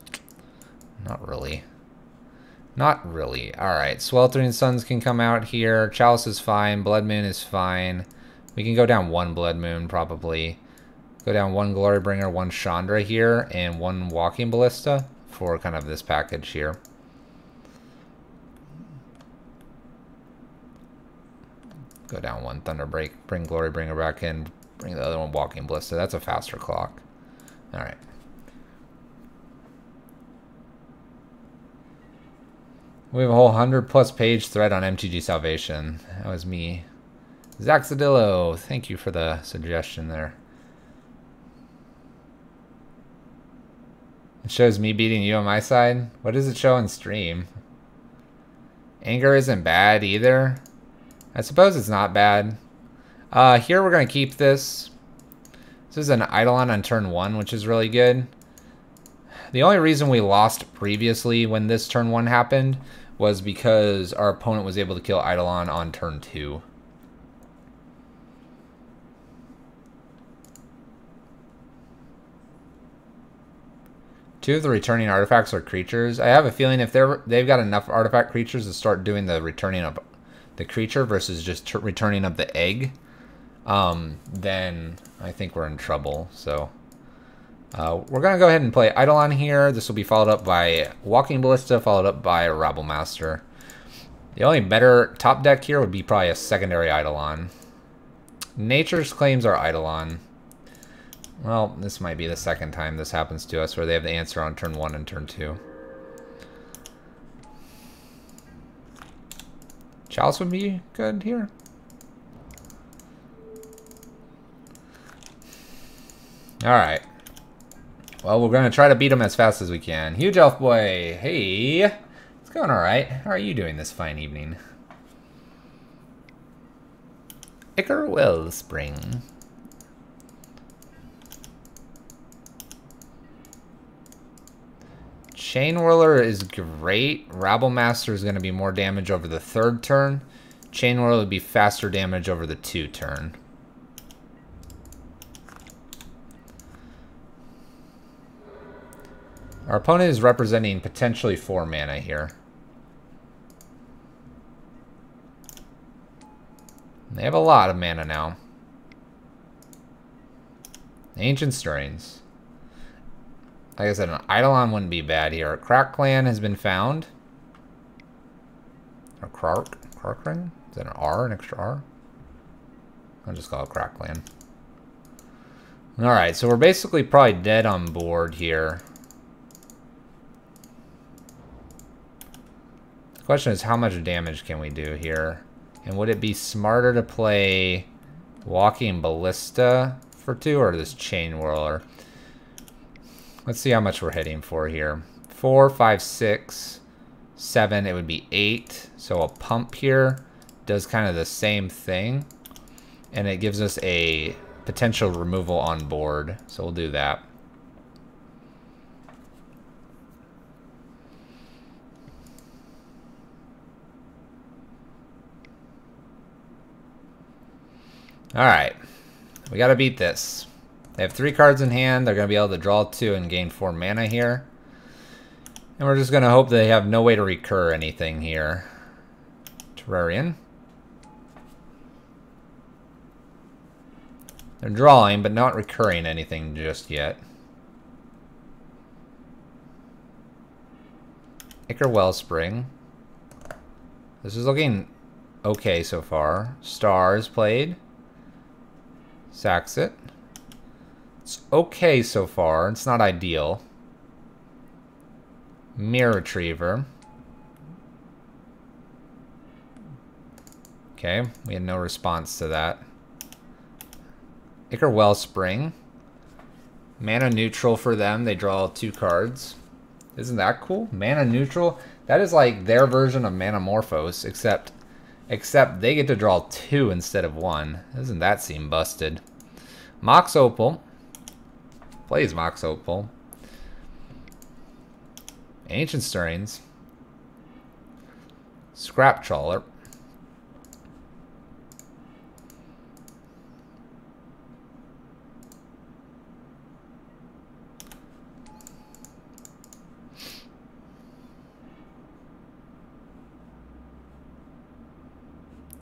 Speaker 1: Not really. Not really. Alright, Sweltering Suns can come out here. Chalice is fine. Blood Moon is fine. We can go down one Blood Moon, probably. Go down one Glorybringer, one Chandra here, and one Walking Ballista for kind of this package here. Go down one Thunderbreak, bring Glorybringer back in, bring the other one Walking Ballista. That's a faster clock. Alright. We have a whole 100+ page thread on MTG Salvation. That was me. Zaxadillo, thank you for the suggestion there. It shows me beating you on my side. What does it show on stream? Anger isn't bad either. I suppose it's not bad. Here we're going to keep this. This is an Eidolon on turn 1, which is really good. The only reason we lost previously when this turn 1 happened was because our opponent was able to kill Eidolon on turn 2. Two of the returning artifacts are creatures. I have a feeling if they've got enough artifact creatures to start doing the returning of the creature versus just returning of the egg, then I think we're in trouble. So we're going to go ahead and play Eidolon here. This will be followed up by Walking Ballista, followed up by Rabblemaster. The only better top deck here would be probably a secondary Eidolon. Nature's Claims are Eidolon. Well, this might be the second time this happens to us where they have the answer on turn 1 and turn 2. Chalice would be good here. Alright. Well, we're going to try to beat him as fast as we can. Huge Elf Boy, hey. It's going alright. How are you doing this fine evening? Ichor Wellspring. Chain Whirler is great. Rabblemaster is going to be more damage over the 3rd turn. Chain Whirler would be faster damage over the 2 turn. Our opponent is representing potentially 4 mana here. They have a lot of mana now. Ancient Stirrings. Like I said, an Eidolon wouldn't be bad here. Crack Clan has been found. Or Krarkring? Is that an R, an extra R? I'll just call it Crack Clan. Alright, so we're basically probably dead on board here. The question is, how much damage can we do here? And would it be smarter to play Walking Ballista for 2 or this Chain Whirler? Let's see how much we're hitting for here. 4, 5, 6, 7. It would be 8. So a pump here does kind of the same thing. And it gives us a potential removal on board. So we'll do that. Alright. We got to beat this. They have 3 cards in hand. They're going to be able to draw 2 and gain 4 mana here. And we're just going to hope they have no way to recur anything here. Terrarian. They're drawing, but not recurring anything just yet. Ichor Wellspring. This is looking okay so far. Stars played. Sacks it. It's okay so far. It's not ideal. Mirror Retriever. Okay, we had no response to that. Ichor Wellspring. Mana neutral for them. They draw 2 cards. Isn't that cool? Mana neutral. That is like their version of Manamorphose, except they get to draw 2 instead of 1. Doesn't that seem busted? Mox Opal. Plays Mox Opal. Ancient Stirrings. Scrap Trawler.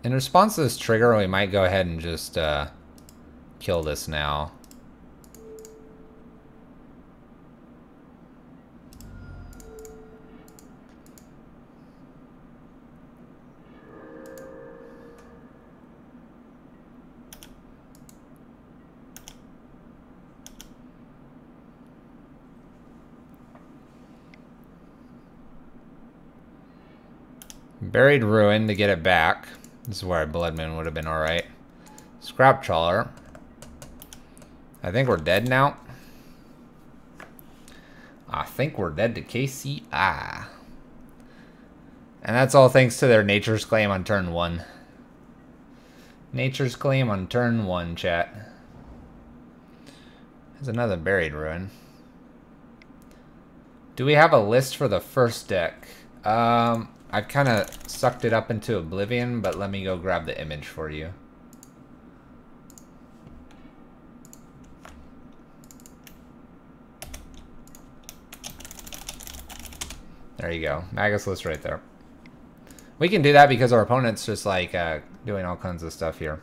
Speaker 1: In response to this trigger, we might go ahead and just kill this now. Buried Ruin to get it back. This is where a Blood Moon would have been alright. Scrap Trawler. I think we're dead now. I think we're dead to KCI. And that's all thanks to their Nature's Claim on turn 1. Nature's Claim on turn 1, chat. There's another Buried Ruin. Do we have a list for the first deck? I've kind of sucked it up into oblivion, but let me go grab the image for you. There you go. Magus list right there. We can do that because our opponent's just like doing all kinds of stuff here.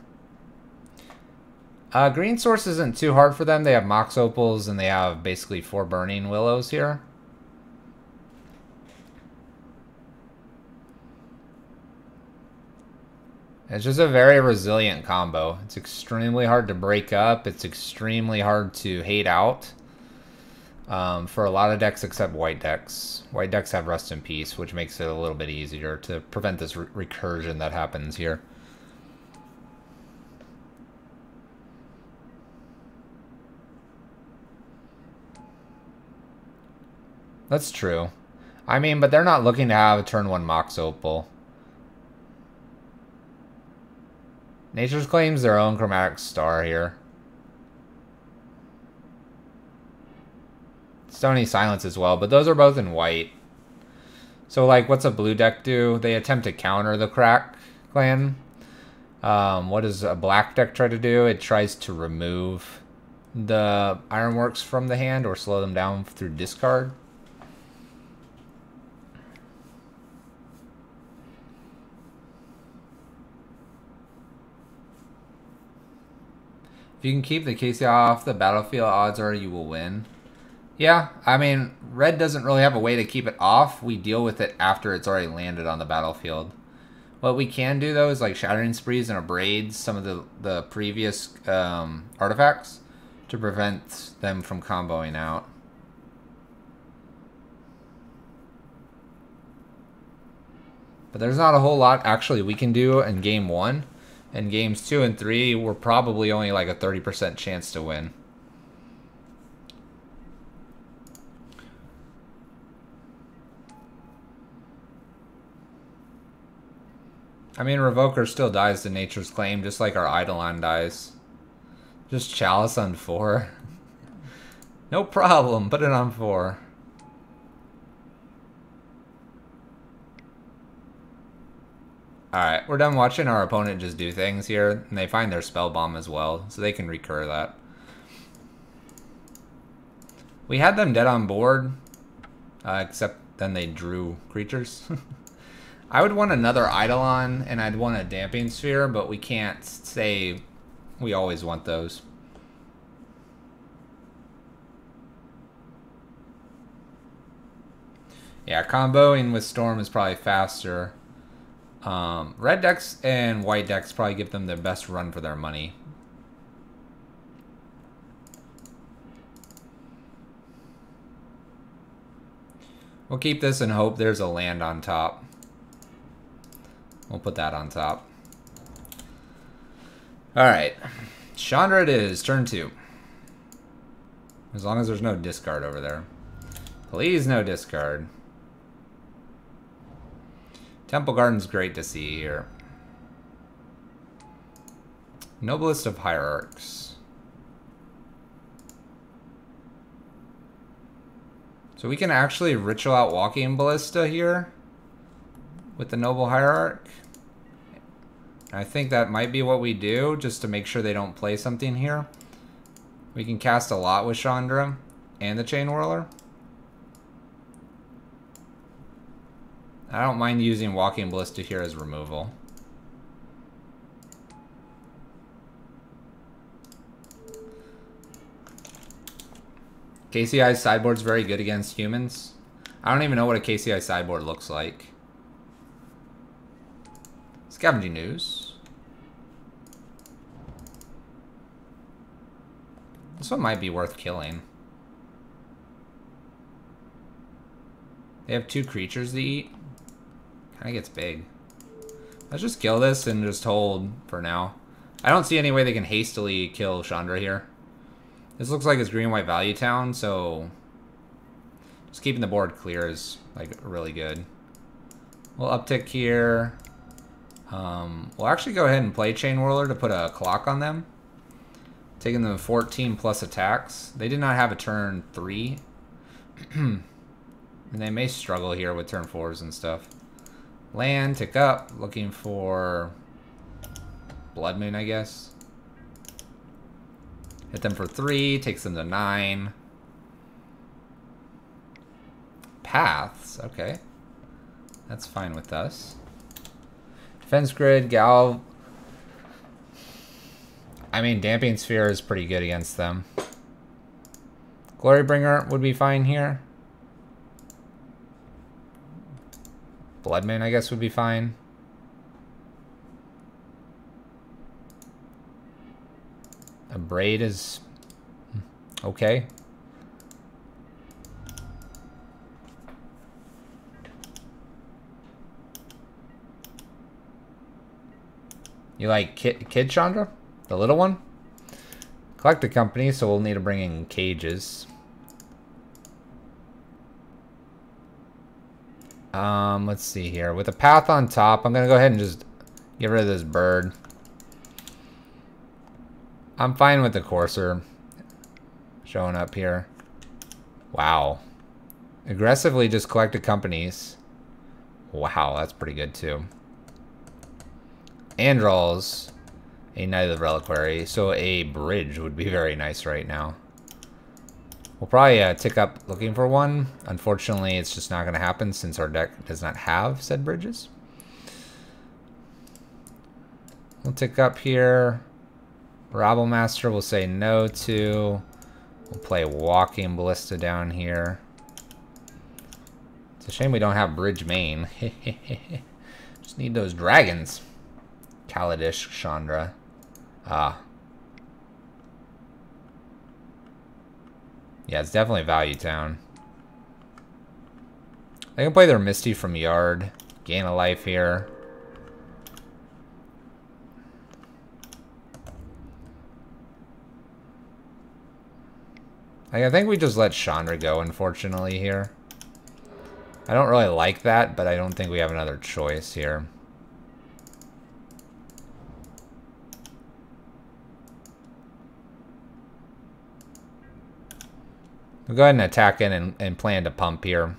Speaker 1: Green source isn't too hard for them. They have Mox Opals and they have basically 4 Burning Willows here. It's just a very resilient combo. It's extremely hard to break up. It's extremely hard to hate out for a lot of decks except white decks. White decks have Rest in Peace, which makes it a little bit easier to prevent this recursion that happens here. That's true. I mean, but they're not looking to have a turn 1 Mox Opal. Nature's Claim's their own Chromatic Star here. Stony Silence as well, but those are both in white. So, like, what's a blue deck do? They attempt to counter the Crack Clan. What does a black deck try to do? It tries to remove the Ironworks from the hand or slow them down through discard. If you can keep the KCI off the battlefield, odds are you will win. Yeah, I mean, red doesn't really have a way to keep it off. We deal with it after it's already landed on the battlefield. What we can do, though, is like Shattering Sprees and Abrades some of the previous artifacts to prevent them from comboing out. But there's not a whole lot, actually, we can do in Game 1. And games 2 and 3, we're probably only like a 30% chance to win. I mean, Revoker still dies to Nature's Claim, just like our Eidolon dies. Just Chalice on 4. No problem, put it on 4. Alright, we're done watching our opponent just do things here, and they find their Spell Bomb as well, so they can recur that. We had them dead on board, except then they drew creatures. I would want another Eidolon, and I'd want a Damping Sphere, but we can't say we always want those. Yeah, comboing with Storm is probably faster. Red decks and white decks probably give them the best run for their money. We'll keep this and hope there's a land on top. We'll put that on top. Alright. Chandra it is. Turn 2. As long as there's no discard over there. Please no discard. Temple Garden's great to see here. Noblest of Hierarchs. So we can actually ritual out Walking Ballista here with the Noble Hierarch. I think that might be what we do, just to make sure they don't play something here. We can cast a lot with Chandra and the Chain Whirler. I don't mind using Walking Ballista here as removal. KCI's sideboard's very good against humans. I don't even know what a KCI sideboard looks like. Scavenging News. This one might be worth killing. They have 2 creatures to eat. Kind of gets big. Let's just kill this and just hold for now. I don't see any way they can hastily kill Chandra here. This looks like it's green-white value town, so just keeping the board clear is like really good. We'll uptick here. We'll actually go ahead and play Chain Whirler to put a clock on them. Taking them 14 plus attacks. They did not have a turn 3. And they may struggle here with turn 4s and stuff. Land, tick up, looking for Blood Moon, I guess. Hit them for 3, takes them to 9. Paths, okay. That's fine with us. Defense Grid, Gal. I mean, Damping Sphere is pretty good against them. Glorybringer would be fine here. Blood Moon, I guess, would be fine. A Braid is okay. You like Kid Chandra? The little one? Collect a company, so we'll need to bring in cages. Let's see here. With a path on top, I'm gonna go ahead and just get rid of this bird. I'm fine with the Courser showing up here. Wow. Aggressively just collected companies. Wow, that's pretty good too. And draws a Knight of the Reliquary, so a bridge would be very nice right now. We'll probably tick up looking for one. Unfortunately, it's just not going to happen since our deck does not have said bridges. We'll tick up here. Rabblemaster we'll say no to. We'll play Walking Ballista down here. It's a shame we don't have bridge main. Just need those dragons. Kaladesh, Chandra. Ah. Yeah, it's definitely Value Town. They can play their Misty from Yard. Gain a life here. I think we just let Chandra go, unfortunately, here. I don't really like that, but I don't think we have another choice here. We'll go ahead and attack in and plan to pump here.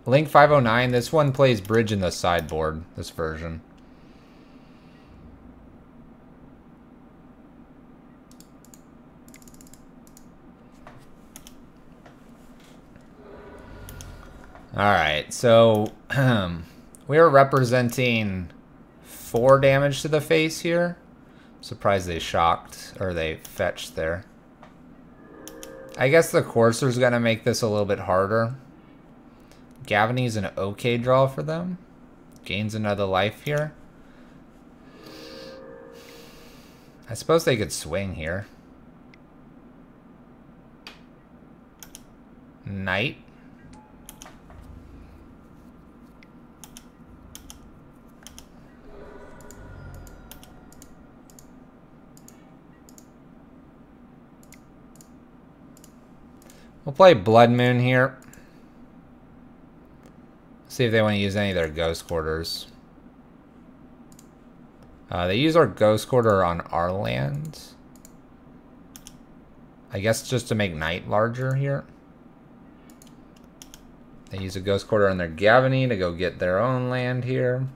Speaker 1: Link 509, this one plays bridge in the sideboard, this version. Alright, so we are representing 4 damage to the face here. Surprised they shocked, or they fetched there. I guess the Courser's gonna make this a little bit harder. Gavany's an okay draw for them. Gains another life here. I suppose they could swing here. knight. We'll play Blood Moon here. See if they want to use any of their ghost quarters. They use our ghost quarter on our land. I guess just to make night larger here. They use a ghost quarter on their Gavany to go get their own land here.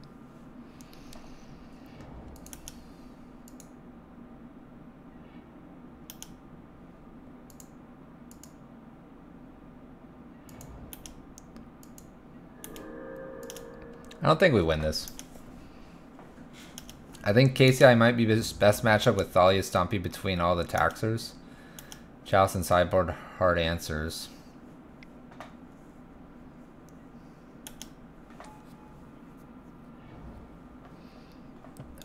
Speaker 1: I don't think we win this. I think KCI might be the best matchup with Thalia Stompy between all the taxers. Chalice and sideboard hard answers.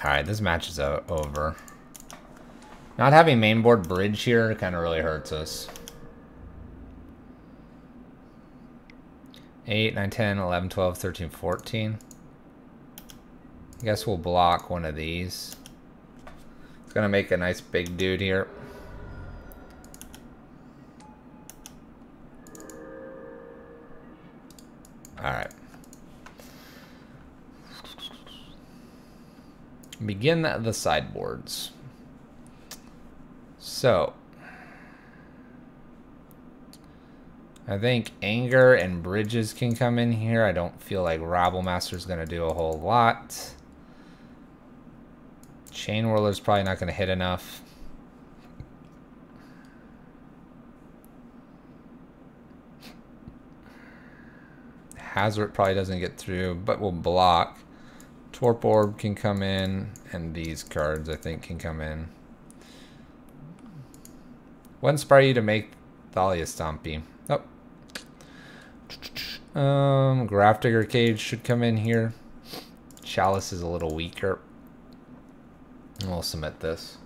Speaker 1: Alright, this match is over. Not having mainboard bridge here kind of really hurts us. 8, 9, 10, 11, 12, 13, 14. I guess we'll block one of these. It's going to make a nice big dude here. Alright. Begin the sideboards. So, I think Anger and Bridges can come in here. I don't feel like Rabblemaster is going to do a whole lot. Chain Whirler's probably not going to hit enough. Hazard probably doesn't get through, but we'll block. Torp Orb can come in, and these cards I think can come in. What inspired you to make Thalia Stompy? Oh. Grafdigger Cage should come in here. Chalice is a little weaker. We'll submit this.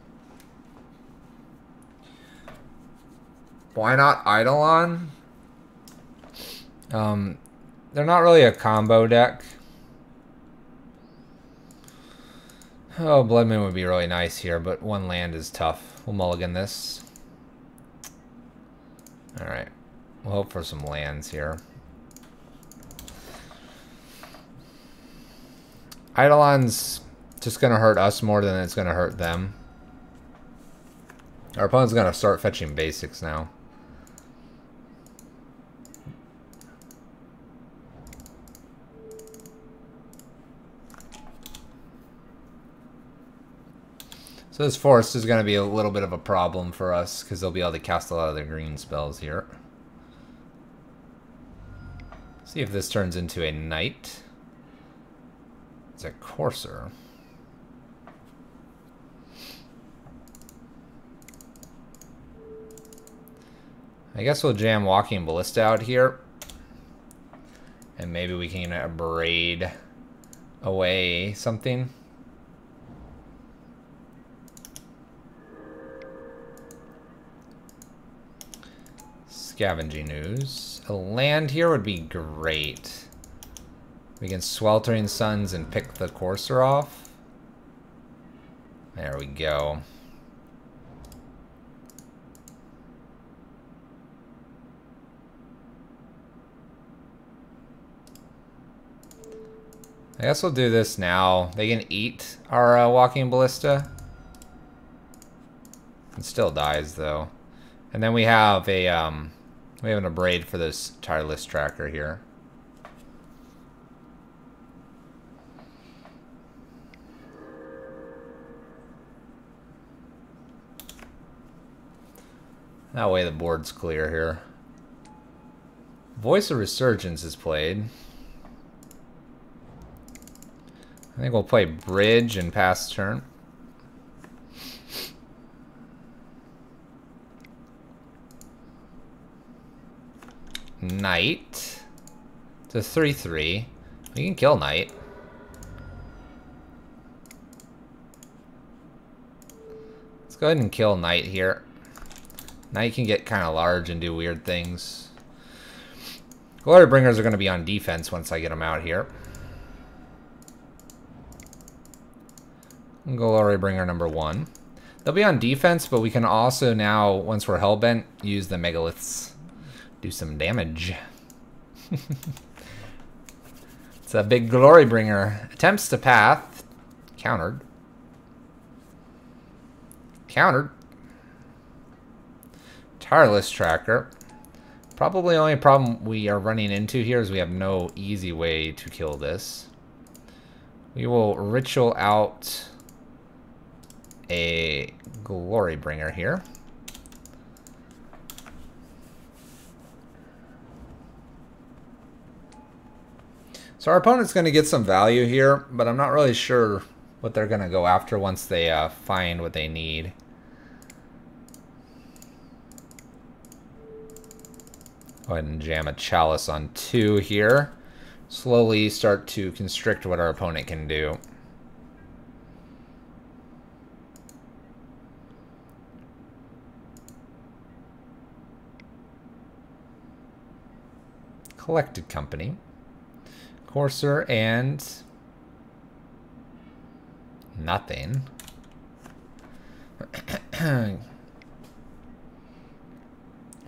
Speaker 1: Why not Eidolon? They're not really a combo deck. Oh, Blood Moon would be really nice here, but one land is tough. We'll mulligan this. Alright. We'll hope for some lands here. Eidolon's just going to hurt us more than it's going to hurt them. Our opponent's going to start fetching basics now. So this forest is going to be a little bit of a problem for us because they'll be able to cast a lot of their green spells here. See if this turns into a knight. It's a courser. I guess we'll jam Walking Ballista out here. And maybe we can braid away something. Scavenging Ooze. A land here would be great. We can Sweltering Suns and pick the courser off. There we go. I guess we'll do this now. They can eat our Walking Ballista. It still dies though. And then we have an Abrade for this Tireless Tracker here. That way the board's clear here. Voice of Resurgence is played. I think we'll play Bridge and pass turn. Knight. It's a 3/3. We can kill Knight. Let's go ahead and kill Knight here. Knight can get kind of large and do weird things. Glory Bringers are going to be on defense once I get them out here. Glory Bringer number 1. They'll be on defense, but we can also now, once we're hellbent, use the megaliths. Do some damage. It's a big Glory Bringer. Attempts to path. Countered. Countered. Tireless Tracker. Probably the only problem we are running into here is we have no easy way to kill this. We will ritual out a Glory Bringer here. So our opponent's going to get some value here, but I'm not really sure what they're going to go after once they find what they need. Go ahead and jam a Chalice on 2 here. Slowly start to constrict what our opponent can do. Collected Company. Courser and nothing.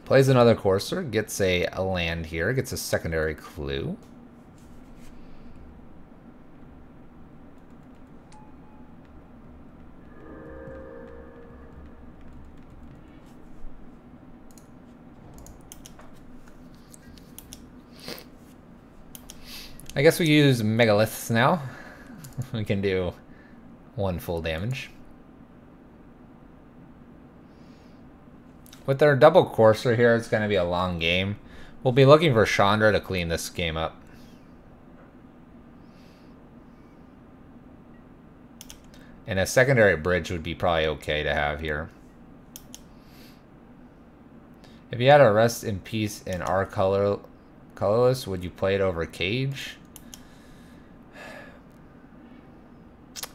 Speaker 1: Plays another Courser, gets a land here, gets a secondary clue. I guess we use megaliths now. We can do 1 full damage. With our double Courser here, it's going to be a long game. We'll be looking for Chandra to clean this game up. And a secondary bridge would be probably okay to have here. If you had a Rest in Peace in our colorless, would you play it over Cage?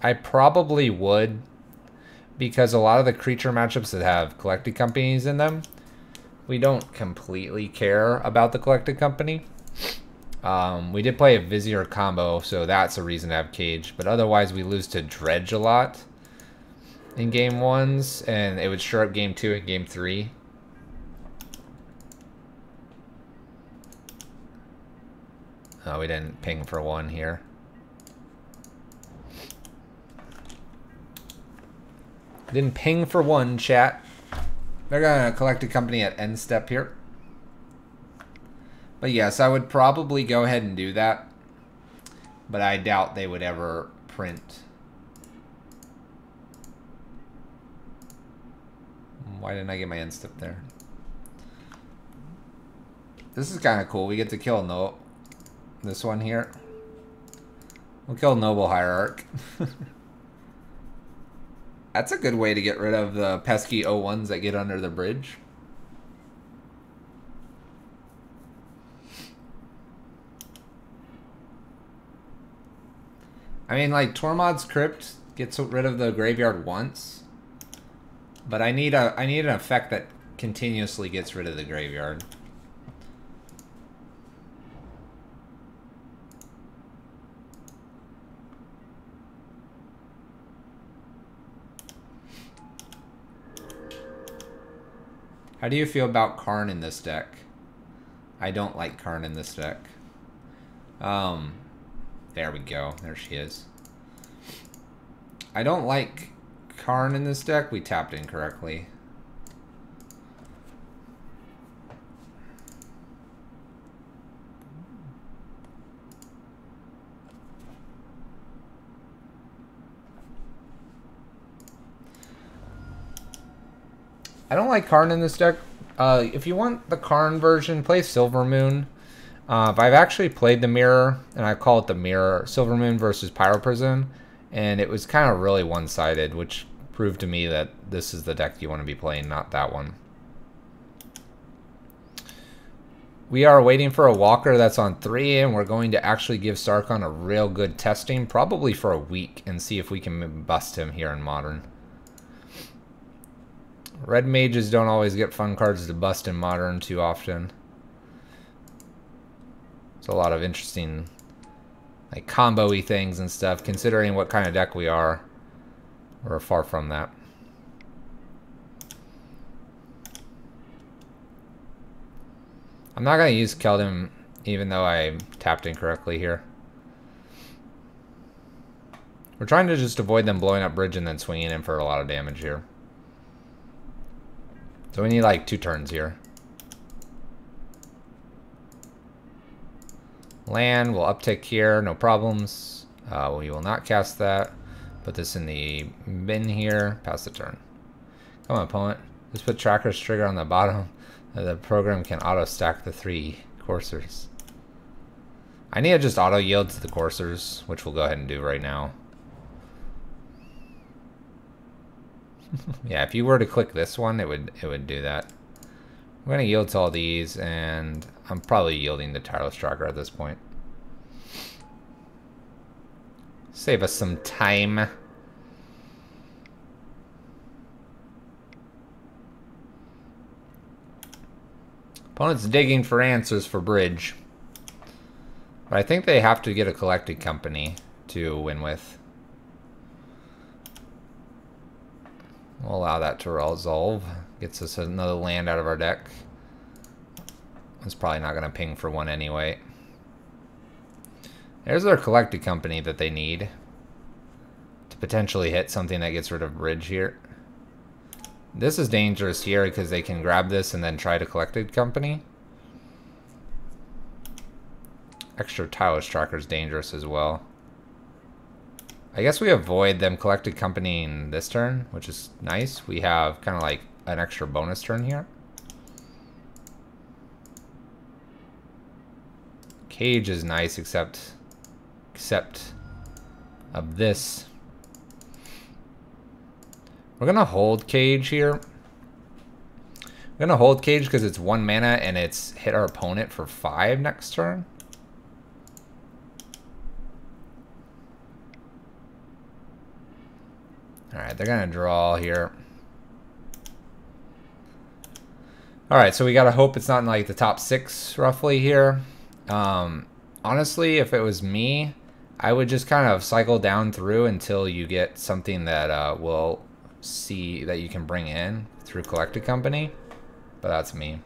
Speaker 1: I probably would, because a lot of the creature matchups that have collected companies in them, we don't completely care about the collected company. We did play a Vizier combo, so that's a reason to have Cage, but otherwise we lose to Dredge a lot in game 1s, and it would sure up game 2 and game 3. Oh, we didn't ping for 1 here. Didn't ping for 1, chat. They're gonna collect a company at end step here. But yes, I would probably go ahead and do that. But I doubt they would ever print. Why didn't I get my end step there? This is kind of cool. We get to kill this one here. We'll kill Noble Hierarch. That's a good way to get rid of the pesky O1s that get under the bridge. I mean, like, Tormod's Crypt gets rid of the graveyard once, but I need an effect that continuously gets rid of the graveyard. How do you feel about Karn in this deck? I don't like Karn in this deck. There we go. There she is. I don't like Karn in this deck. We tapped incorrectly. I don't like Karn in this deck. If you want the Karn version, play Silver Moon. I've actually played the Mirror, and I call it the Mirror. Silver Moon versus Pyro Prison, and it was kind of really one-sided, which proved to me that this is the deck you want to be playing, not that one. We are waiting for a Walker that's on 3, and we're going to actually give Sarkon a real good testing, probably for a week, and see if we can bust him here in Modern. Red mages don't always get fun cards to bust in Modern too often. There's a lot of interesting like combo-y things and stuff, considering what kind of deck we are. We're far from that. I'm not going to use Keldon, even though I tapped incorrectly here. We're trying to just avoid them blowing up bridge and then swinging in for a lot of damage here. So we need like 2 turns here. Land, we'll uptick here, no problems. We will not cast that. Put this in the bin here, pass the turn. Come on, opponent. Just put Tracker's trigger on the bottom. The program can auto-stack the 3 coursers. I need to just auto-yield to the coursers, which we'll go ahead and do right now. Yeah, if you were to click this one, it would do that. We're going to yield to all these, and I'm probably yielding to Tireless Tracker at this point. Save us some time. Opponent's digging for answers for bridge. But I think they have to get a collected company to win with. We'll allow that to resolve. Gets us another land out of our deck. It's probably not going to ping for 1 anyway. There's their collected company that they need to potentially hit something that gets rid of bridge here. This is dangerous here because they can grab this and then try to collected company. Extra Tireless Tracker is dangerous as well. I guess we avoid them collected companying this turn, which is nice. We have kind of like an extra bonus turn here. Cage is nice, except of this. We're gonna hold Cage here. We're gonna hold Cage because it's 1 mana and it's hit our opponent for 5 next turn. Alright, they're gonna draw here. Alright, so we gotta hope it's not in like the top 6 roughly here. Honestly, if it was me, I would just kind of cycle down through until you get something that will see that you can bring in through collected company. But that's me.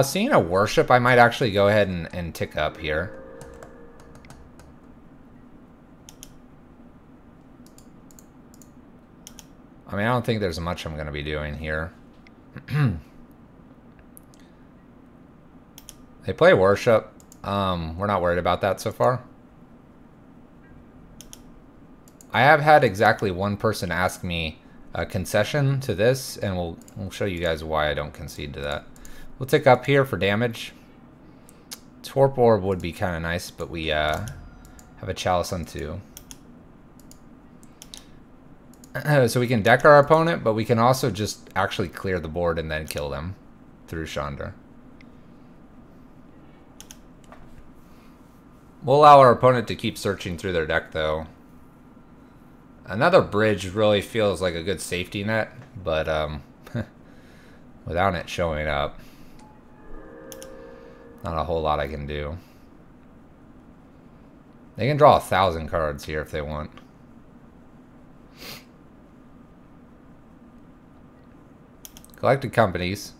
Speaker 1: Seeing a worship, I might actually go ahead and tick up here. I mean, I don't think there's much I'm going to be doing here. They play worship. We're not worried about that so far. I have had exactly 1 person ask me a concession to this, and we'll show you guys why I don't concede to that. We'll tick up here for damage. Torp Orb would be kind of nice, but we have a Chalice on 2. So we can deck our opponent, but we can also just actually clear the board and then kill them through Chandra. We'll allow our opponent to keep searching through their deck, though. Another bridge really feels like a good safety net, but without it showing up, not a whole lot I can do. They can draw 1,000 cards here if they want. Collected companies.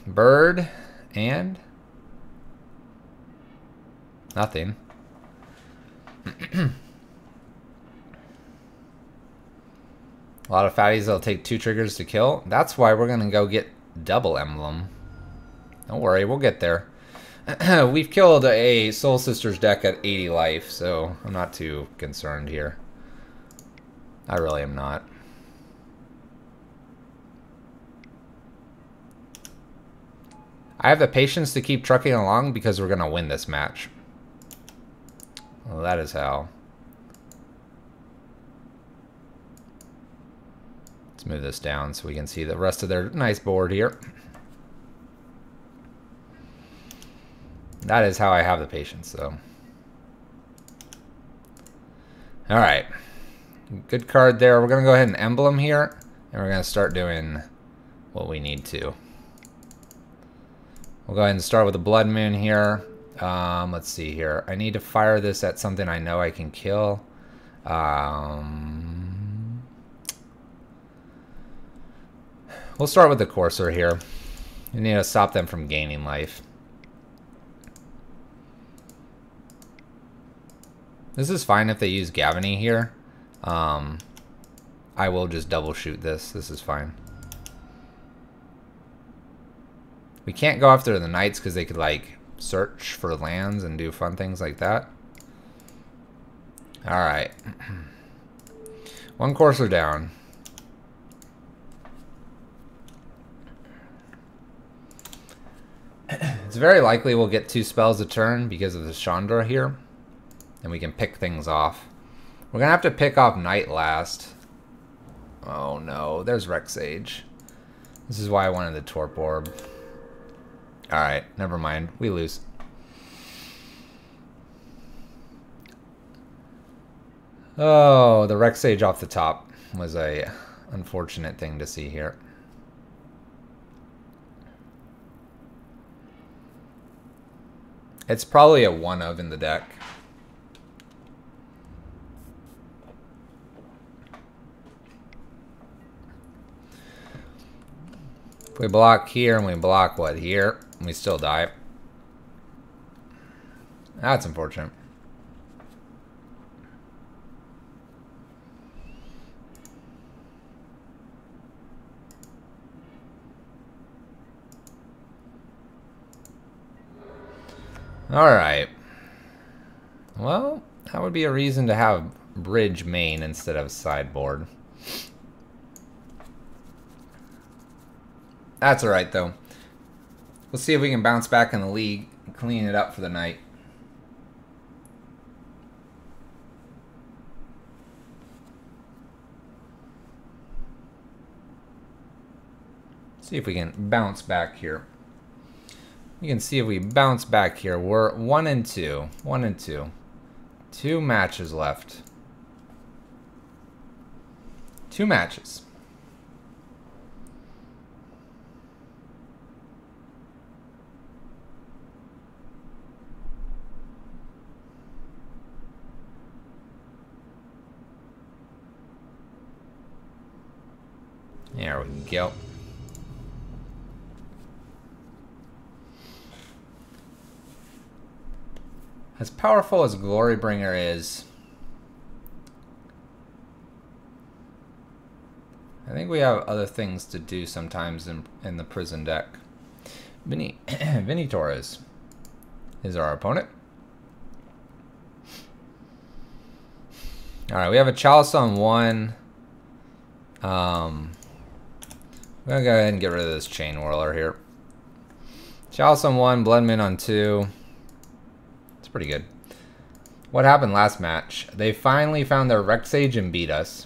Speaker 1: Bird and nothing. A lot of fatties that'll take 2 triggers to kill. That's why we're gonna go get double emblem. Don't worry, we'll get there. We've killed a Soul Sisters deck at 80 life, so I'm not too concerned here. I really am not. I have the patience to keep trucking along because we're going to win this match. Well, that is how. Let's move this down so we can see the rest of their nice board here. That is how I have the patience, though. Alright. Good card there. We're going to go ahead and emblem here. And we're going to start doing what we need to. We'll go ahead and start with the Blood Moon here. Let's see here. I need to fire this at something I know I can kill. We'll start with the Courser here. We need to stop them from gaining life. This is fine if they use Gavany here. I will just double shoot this. This is fine. We can't go after the Knights because they could like search for lands and do fun things like that. Alright. One Courser down. It's very likely we'll get 2 spells a turn because of the Chandra here. And we can pick things off. We're going to have to pick off Knight last. Oh no, there's Rexage. This is why I wanted the Torp Orb. Alright, never mind. We lose. Oh, the Rexage off the top was a unfortunate thing to see here. It's probably a 1 of in the deck. If we block here and we block what here, we still die. That's unfortunate. Alright. Well, that would be a reason to have bridge main instead of sideboard. That's alright though. We'll see if we can bounce back in the league and clean it up for the night. See if we can bounce back here. You can see if we bounce back here. We're 1 and 2. 1 and 2. 2 matches left. 2 matches. There we go. As powerful as Glorybringer is, I think we have other things to do sometimes in the prison deck. Vinny Torres is our opponent. Alright, we have a Chalice on 1. I'm gonna go ahead and get rid of this Chain Whirler here. Chalice on 1, Blood Moon on 2. It's pretty good. What happened last match? They finally found their Rexage and beat us.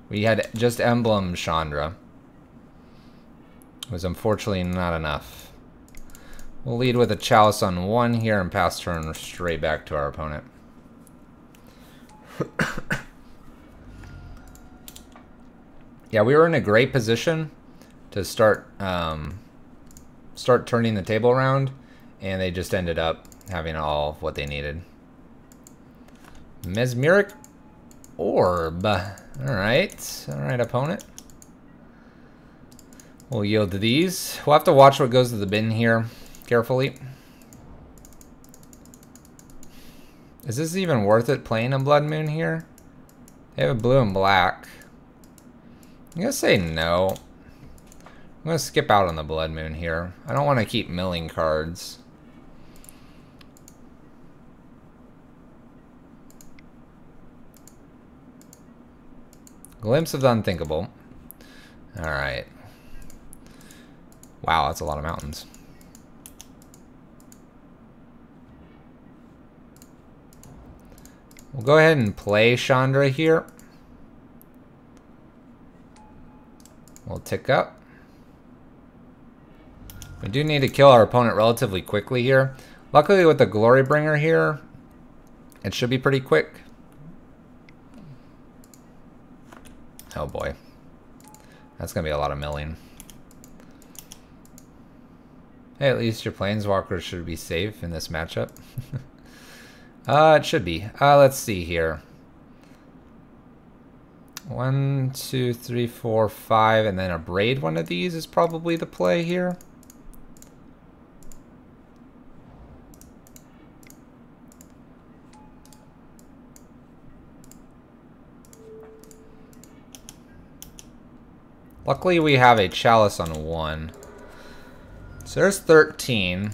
Speaker 1: We had just Emblem Chandra. It was unfortunately not enough. We'll lead with a Chalice on 1 here and pass turn straight back to our opponent. Yeah, we were in a great position to start turning the table around, and they just ended up having all of what they needed. Mesmeric Orb. Alright, opponent. We'll yield to these. We'll have to watch what goes to the bin here carefully. Is this even worth it playing a Blood Moon here? They have a blue and black. I'm gonna say no. I'm gonna skip out on the Blood Moon here. I don't want to keep milling cards. Glimpse of the Unthinkable. Alright. Wow, that's a lot of mountains. We'll go ahead and play Chandra here. We'll tick up. We do need to kill our opponent relatively quickly here. Luckily with the Glorybringer here, it should be pretty quick. Oh boy. That's going to be a lot of milling. Hey, at least your planeswalkers should be safe in this matchup. It should be. Let's see here. 1, 2, 3, 4, 5, and then a braid one of these is probably the play here. Luckily we have a chalice on 1. So there's 13.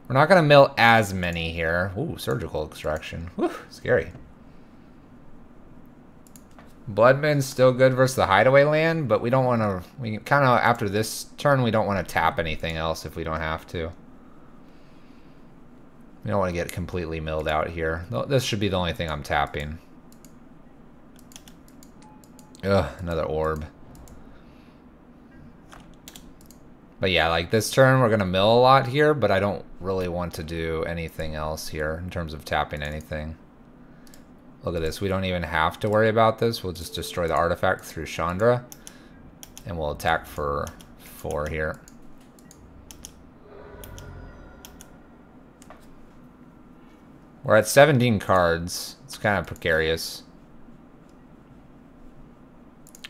Speaker 1: We're not going to mill as many here. Ooh, surgical extraction. Whew, scary. Blood Moon's still good versus the hideaway land, but we don't want to... We kind of, after this turn, we don't want to tap anything else if we don't have to. We don't want to get completely milled out here. This should be the only thing I'm tapping. Ugh, another orb. But yeah, like this turn we're going to mill a lot here, but I don't really want to do anything else here in terms of tapping anything. Look at this. We don't even have to worry about this. We'll just destroy the artifact through Chandra. And we'll attack for 4 here. We're at 17 cards. It's kind of precarious.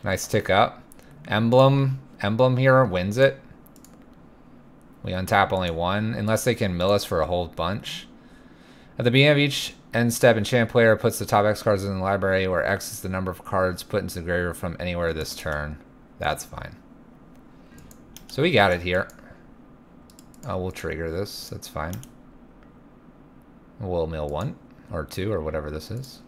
Speaker 1: Nice tick up. Emblem here wins it. We untap only 1, unless they can mill us for a whole bunch. At the beginning of each end step, enchant player puts the top X cards in the library, where X is the number of cards put into the graveyard from anywhere this turn. That's fine. So we got it here. Oh, we'll trigger this. That's fine. We'll mill 1 or 2 or whatever this is.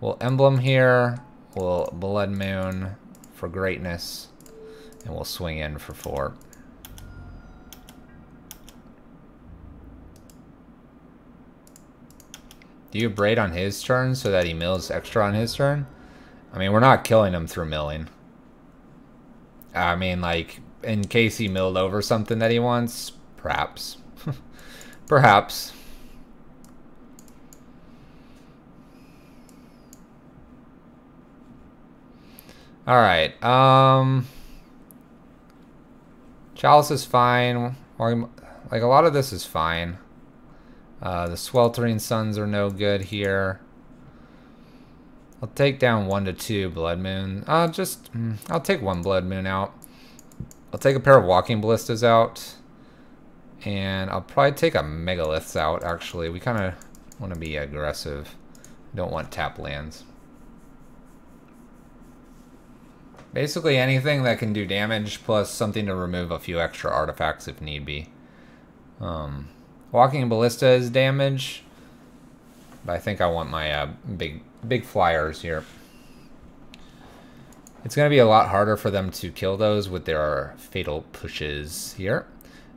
Speaker 1: We'll emblem here. We'll Blood Moon for greatness, and we'll swing in for 4. Do you braid on his turn so that he mills extra on his turn? I mean, we're not killing him through milling. I mean, like, in case he milled over something that he wants, perhaps. Perhaps. Alright, Chalice is fine. Like, a lot of this is fine. The Sweltering Suns are no good here. I'll take down 1 to 2 Blood Moon. I'll take 1 Blood Moon out. I'll take a pair of Walking Ballistas out. And I'll probably take a Megaliths out, actually. We kind of want to be aggressive. Don't want tap lands. Basically anything that can do damage, plus something to remove a few extra artifacts if need be. Walking Ballista is damage, but I think I want my big flyers here. It's going to be a lot harder for them to kill those with their fatal pushes here.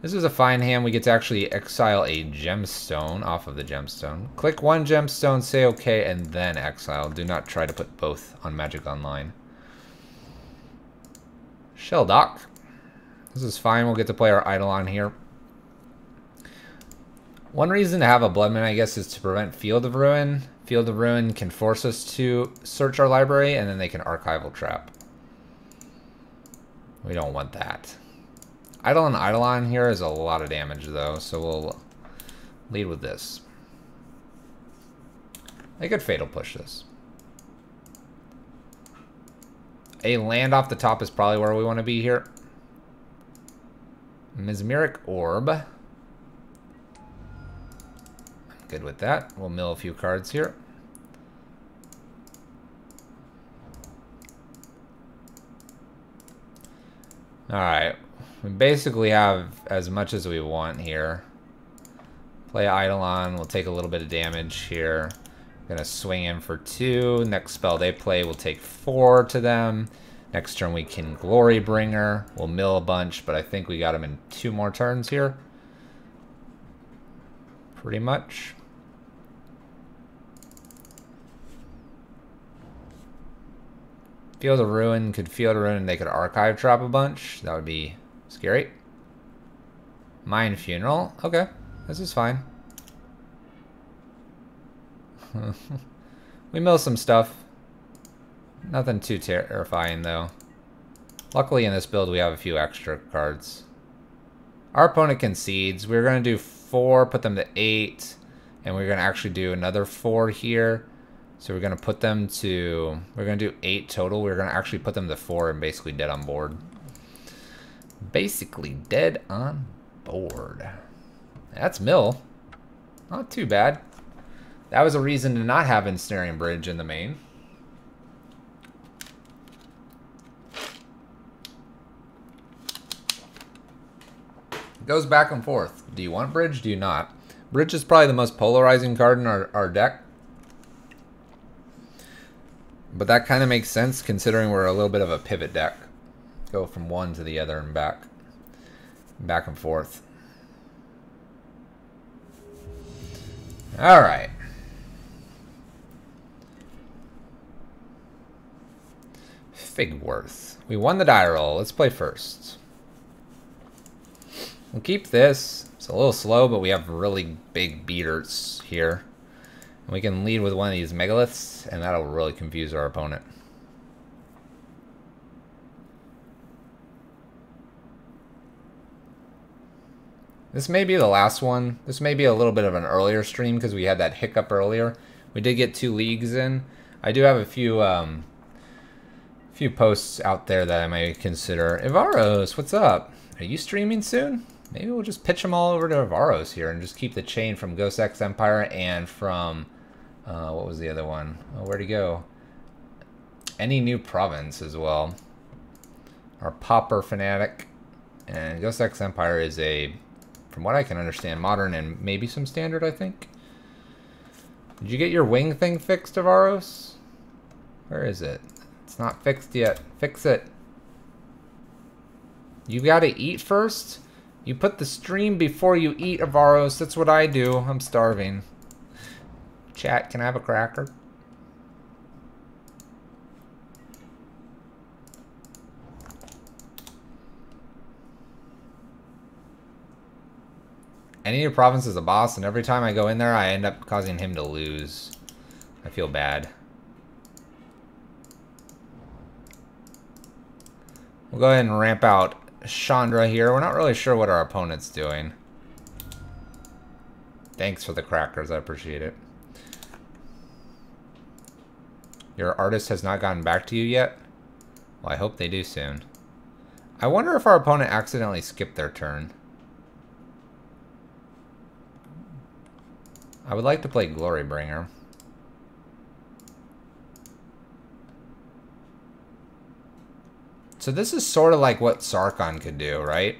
Speaker 1: This is a fine hand. We get to actually exile a gemstone off of the gemstone. Click 1 gemstone, say OK, and then exile. Do not try to put both on Magic Online. Shelldock. This is fine. We'll get to play our Eidolon here. One reason to have a Blood Moon, I guess, is to prevent Field of Ruin. Field of Ruin can force us to search our library, and then they can Archival Trap. We don't want that. Eidolon here is a lot of damage, though, so we'll lead with this. They could Fatal Push this. A land off the top is probably where we want to be here. Mesmeric Orb. Good with that. We'll mill a few cards here. Alright. We basically have as much as we want here. Play Eidolon. We'll take a little bit of damage here. Gonna swing in for 2. Next spell they play, we'll take 4 to them. Next turn we can Glory Bringer. We'll mill a bunch, but I think we got him in 2 more turns here. Pretty much. Field of Ruin could Field of Ruin and they could Archive Trap a bunch. That would be scary. Mind Funeral. Okay, this is fine. We mill some stuff. Nothing too terrifying though. Luckily in this build we have a few extra cards. Our opponent concedes. We're going to do 4, put them to 8. And we're going to actually do another 4 here. So we're going to put them to... We're going to do 8 total. We're going to actually put them to 4 and basically dead on board. Basically dead on board. That's mill. Not too bad. That was a reason to not have Ensnaring Bridge in the main. It goes back and forth. Do you want Bridge? Do you not? Bridge is probably the most polarizing card in our deck. But that kind of makes sense considering we're a little bit of a pivot deck. Go from one to the other and back. Back and forth. Alright. Figworth. We won the die roll. Let's play first. We'll keep this. It's a little slow, but we have really big beaters here. And we can lead with one of these megaliths, and that'll really confuse our opponent. This may be the last one. This may be a little bit of an earlier stream because we had that hiccup earlier. We did get 2 leagues in. I do have a few posts out there that I may consider. Ivaros, what's up? Are you streaming soon? Maybe we'll just pitch them all over to Ivaros here and just keep the chain from Ghost X Empire and from what was the other one? Oh, where'd he go? Any new province as well. Our Pauper Fanatic and Ghost X Empire is a, from what I can understand, modern and maybe some standard, I think. Did you get your wing thing fixed, Ivaros? Where is it? It's not fixed yet. Fix it. You gotta eat first? You put the stream before you eat, Ivaros. That's what I do. I'm starving. Chat, can I have a cracker? Any new province is a boss, and every time I go in there, I end up causing him to lose. I feel bad. We'll go ahead and ramp out Chandra here. We're not really sure what our opponent's doing. Thanks for the crackers. I appreciate it. Your artist has not gotten back to you yet? Well, I hope they do soon. I wonder if our opponent accidentally skipped their turn. I would like to play Glorybringer. So this is sort of like what Sarkhan could do, right?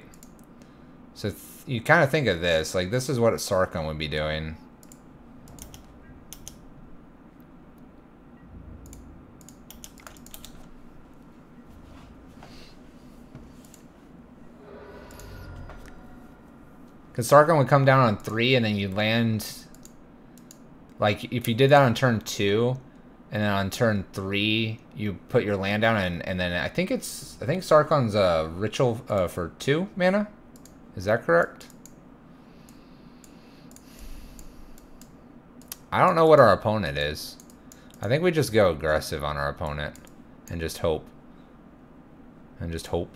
Speaker 1: So you kind of think of this, like this is what Sarkhan would be doing. Because Sarkhan would come down on 3 and then you land, like if you did that on turn 2, and then on turn 3 you put your land down, and then I think Sarkhan's a ritual for 2 mana. Is that correct? I don't know what our opponent is. I think we just go aggressive on our opponent and just hope. And just hope.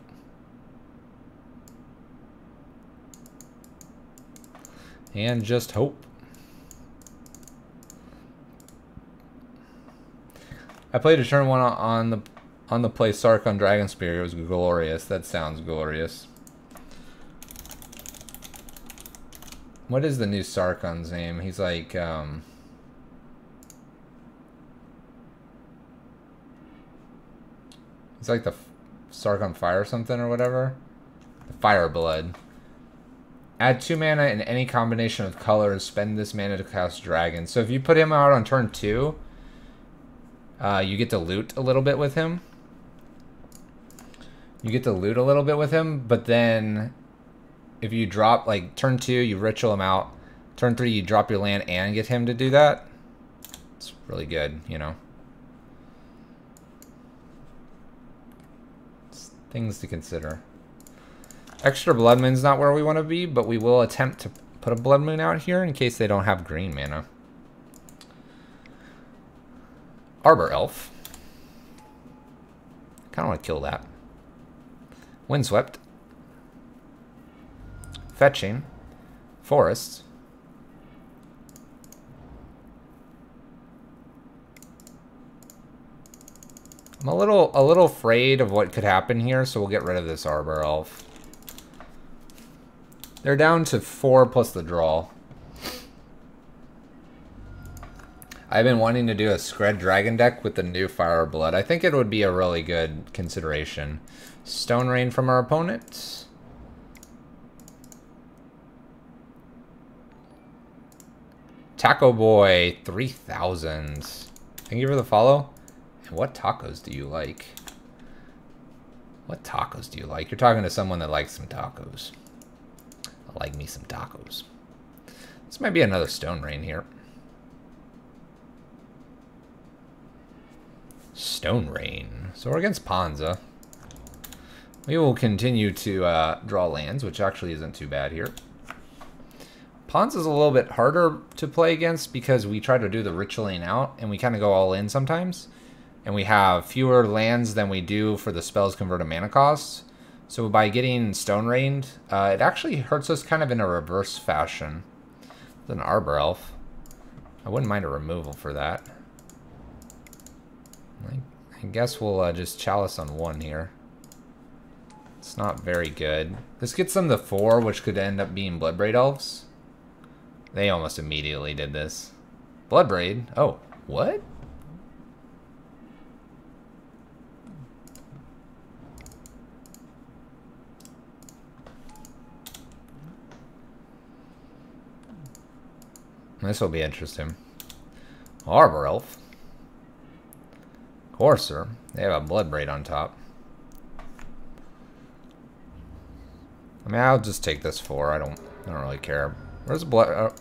Speaker 1: And just hope. I played a turn 1 on the play Sarkhan Dragonspear. It was glorious. That sounds glorious. What is the new Sarkhan's name? He's like it's like the Sarkhan Fire something or whatever. The Fireblood. Add 2 mana in any combination of colors. Spend this mana to cast Dragon. So if you put him out on turn 2, you get to loot a little bit with him. But then if you drop, like, turn 2, you ritual him out. Turn 3, you drop your land and get him to do that. It's really good, you know. It's things to consider. Extra Blood Moon's not where we want to be, but we will attempt to put a Blood Moon out here in case they don't have green mana. Arbor Elf. Kind of want to kill that. Windswept. Fetching. Forests. I'm a little afraid of what could happen here, so we'll get rid of this Arbor Elf. They're down to 4 plus the draw. I've been wanting to do a Scred Dragon deck with the new Fire Blood. I think it would be a really good consideration. Stone Rain from our opponent. Taco Boy 3000. Thank you for the follow. And what tacos do you like? What tacos do you like? You're talking to someone that likes some tacos. I like me some tacos. This might be another Stone Rain here. Stone Rain. So we're against Ponza. We will continue to draw lands, which actually isn't too bad here. Ponza's a little bit harder to play against because we try to do the ritualing out and we kind of go all in sometimes. And we have fewer lands than we do for the spells converted mana costs. So by getting Stone Rained, it actually hurts us kind of in a reverse fashion. It's an Arbor Elf. I wouldn't mind a removal for that. I guess we'll just Chalice on 1 here. It's not very good. This gets them to 4, which could end up being Bloodbraid Elves. They almost immediately did this. Bloodbraid? Oh, what? This will be interesting. Arbor Elf. Courser. They have a Bloodbraid on top. I mean, I'll just take this 4. I don't really care. Where's the blood?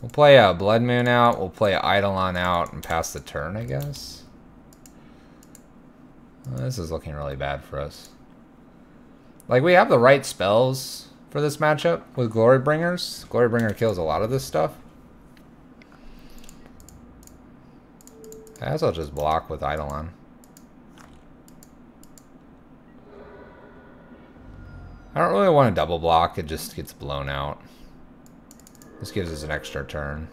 Speaker 1: We'll play a Blood Moon out. We'll play Eidolon out and pass the turn, I guess. Well, this is looking really bad for us. Like, we have the right spells for this matchup with Glorybringers. Glorybringer kills a lot of this stuff. I guess I'll just block with Eidolon. I don't really want to double block, it just gets blown out. This gives us an extra turn.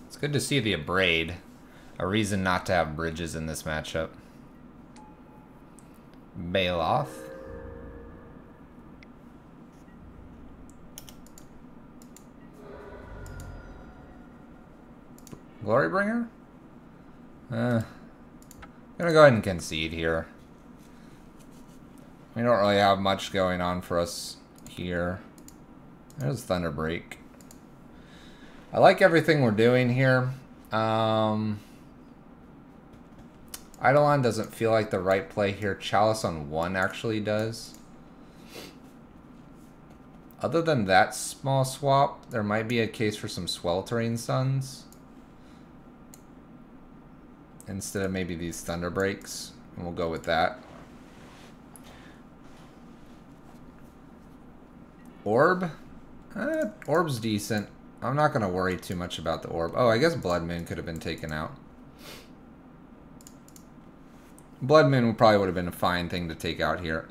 Speaker 1: It's good to see the Abrade. A reason not to have bridges in this matchup. Baloth. Glorybringer? I'm gonna go ahead and concede here. We don't really have much going on for us here. There's Thunderbreak. I like everything we're doing here. Eidolon doesn't feel like the right play here. Chalice on 1 actually does. Other than that small swap, there might be a case for some Sweltering Suns. Instead of maybe these Thunder Breaks, and we'll go with that. Orb? Orb's decent. I'm not going to worry too much about the Orb. Oh, I guess Blood Moon could have been taken out. Blood Moon probably would have been a fine thing to take out here.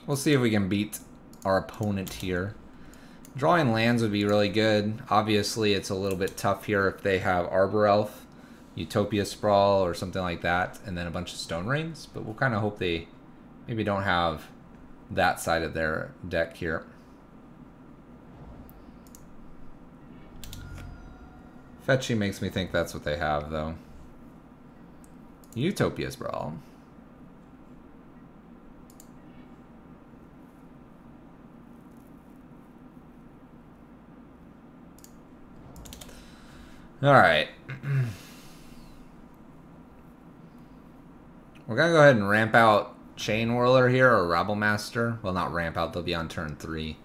Speaker 1: We'll see if we can beat our opponent here. Drawing lands would be really good. Obviously, it's a little bit tough here if they have Arbor Elf, Utopia Sprawl, or something like that, and then a bunch of Stone Rains. But we'll kind of hope they maybe don't have that side of their deck here. Fetchy makes me think that's what they have, though. Utopia Sprawl. Alright. We're going to go ahead and ramp out Chain Whirler here, or Rabblemaster. Well, not ramp out, they'll be on turn 3.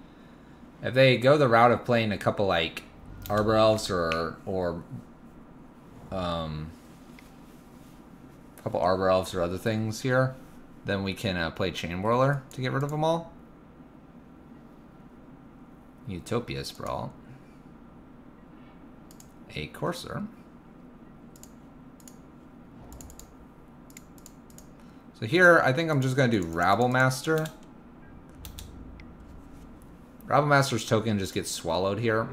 Speaker 1: If they go the route of playing a couple, like, Arbor Elves or couple Arbor Elves or other things here, then we can play Chain Whirler to get rid of them all. Utopia Sprawl. A Courser. So here, I think I'm just going to do Rabblemaster. Rabblemaster's token just gets swallowed here.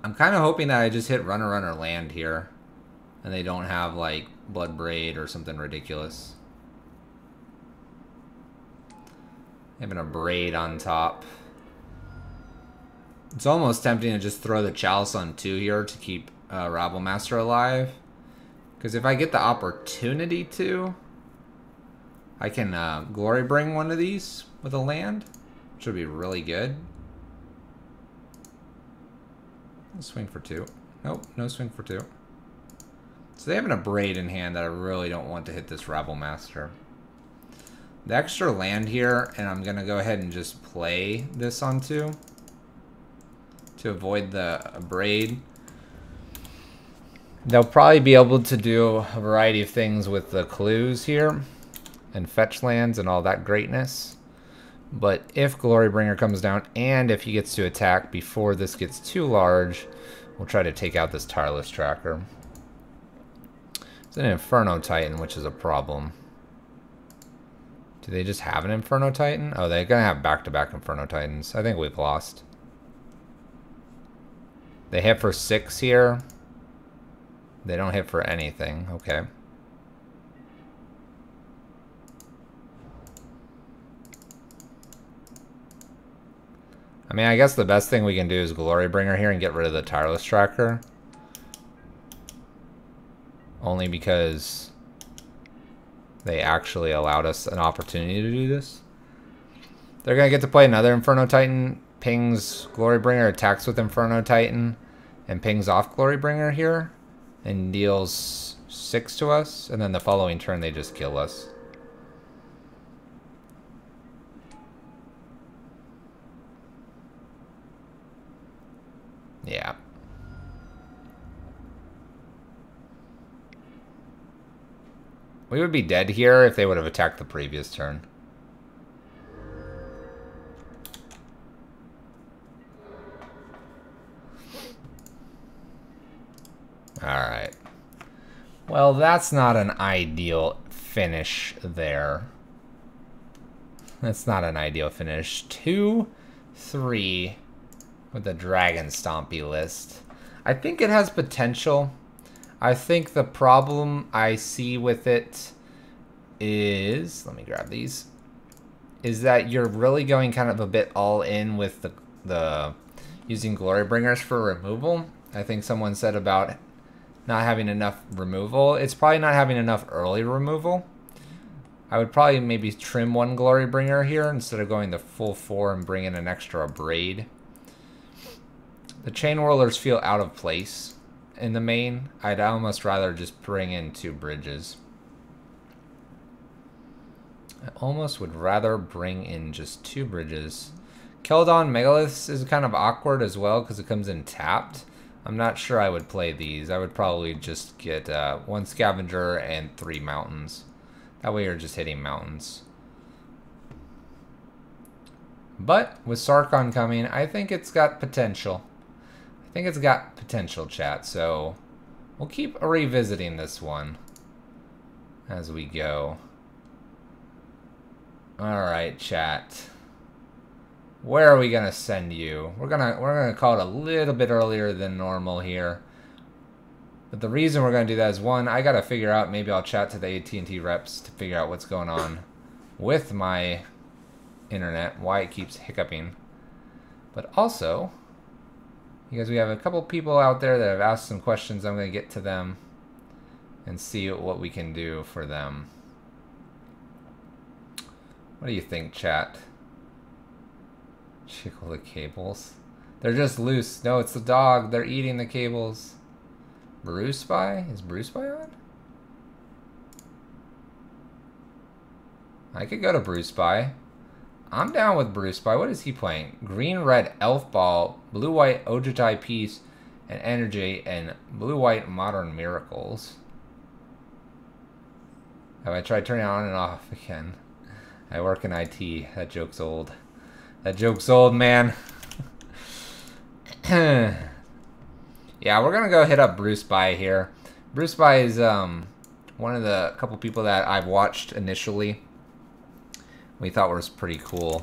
Speaker 1: I'm kind of hoping that I just hit Runner Runner land here. And they don't have, like, Blood Braid or something ridiculous. Having a Braid on top. It's almost tempting to just throw the Chalice on 2 here to keep Rabblemaster alive. Because if I get the opportunity to, I can Glory Bring one of these with a land, which would be really good. I'll swing for 2. Nope, no swing for 2. So they have a Braid in hand that I really don't want to hit this Rabblemaster. The extra land here, and I'm going to go ahead and just play this on 2 to avoid the Braid. They'll probably be able to do a variety of things with the clues here and fetch lands and all that greatness. But if Glorybringer comes down and if he gets to attack before this gets too large, we'll try to take out this Tireless Tracker. It's an Inferno Titan, which is a problem. Do they just have an Inferno Titan? Oh, they're going to have back-to-back Inferno Titans. I think we've lost. They hit for 6 here. They don't hit for anything. Okay. I mean, I guess the best thing we can do is Glorybringer here and get rid of the Tireless Tracker. Only because they actually allowed us an opportunity to do this. They're going to get to play another Inferno Titan. Pings Glorybringer, attacks with Inferno Titan, and pings off Glorybringer here. And deals 6 to us. And then the following turn they just kill us. Yeah. We would be dead here if they would have attacked the previous turn. Alright. Well, that's not an ideal finish there. That's not an ideal finish. 2-3 with the Dragon Stompy list. I think it has potential. I think the problem I see with it is, let me grab these, is that you're really going kind of a bit all in with the using Glorybringers for removal. I think someone said about not having enough removal. It's probably not having enough early removal. I would probably maybe trim one Glorybringer here instead of going the full 4 and bring in an extra Braid. The Chain Whirlers feel out of place in the main. I'd almost rather just bring in 2 bridges. I almost would rather bring in just 2 bridges. Keldon Megaliths is kind of awkward as well because it comes in tapped. I'm not sure I would play these. I would probably just get 1 Scavenger and 3 Mountains. That way you're just hitting mountains. But with Sarkon coming, I think it's got potential. I think it's got potential, chat. So we'll keep revisiting this one as we go. All right, chat. Where are we gonna send you? We're gonna call it a little bit earlier than normal here. But the reason we're gonna do that is, one, I gotta figure out, maybe I'll chat to the AT&T reps to figure out what's going on with my internet, why it keeps hiccuping. But also, because we have a couple people out there that have asked some questions, I'm gonna get to them and see what we can do for them. What do you think, chat? Chickle the cables. They're just loose. No, it's the dog. They're eating the cables. Brew Spy? Is Brew Spy on? I could go to Brew Spy. I'm down with Brew Spy. What is he playing? Green, red, Elf Ball, blue, white, Ojutai Piece, and energy and blue-white modern miracles. Have I tried turning it on and off again? I work in IT. That joke's old. That joke's old, man. Yeah, we're gonna go hit up Bruce By here. Bruce By is one of the couple people that I've watched initially. We thought was pretty cool.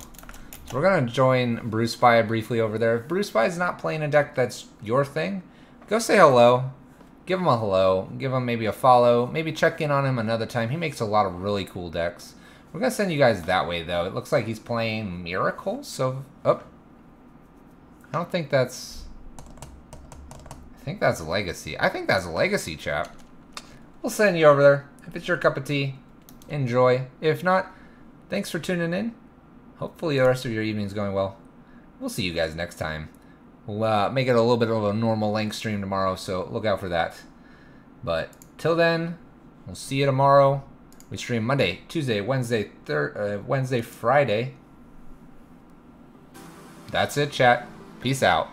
Speaker 1: So we're gonna join Bruce By briefly over there. If Bruce By is not playing a deck that's your thing, go say hello. Give him a hello. Give him maybe a follow. Maybe check in on him another time. He makes a lot of really cool decks. We're going to send you guys that way, though. It looks like he's playing Miracles. So, oh. I don't think that's... I think that's Legacy. I think that's Legacy, chap. We'll send you over there. If it's your cup of tea, enjoy. If not, thanks for tuning in. Hopefully the rest of your evening's going well. We'll see you guys next time. We'll make it a little bit of a normal length stream tomorrow, so look out for that. But till then, we'll see you tomorrow. We stream Monday, Tuesday, Wednesday, Friday. That's it, chat. Peace out.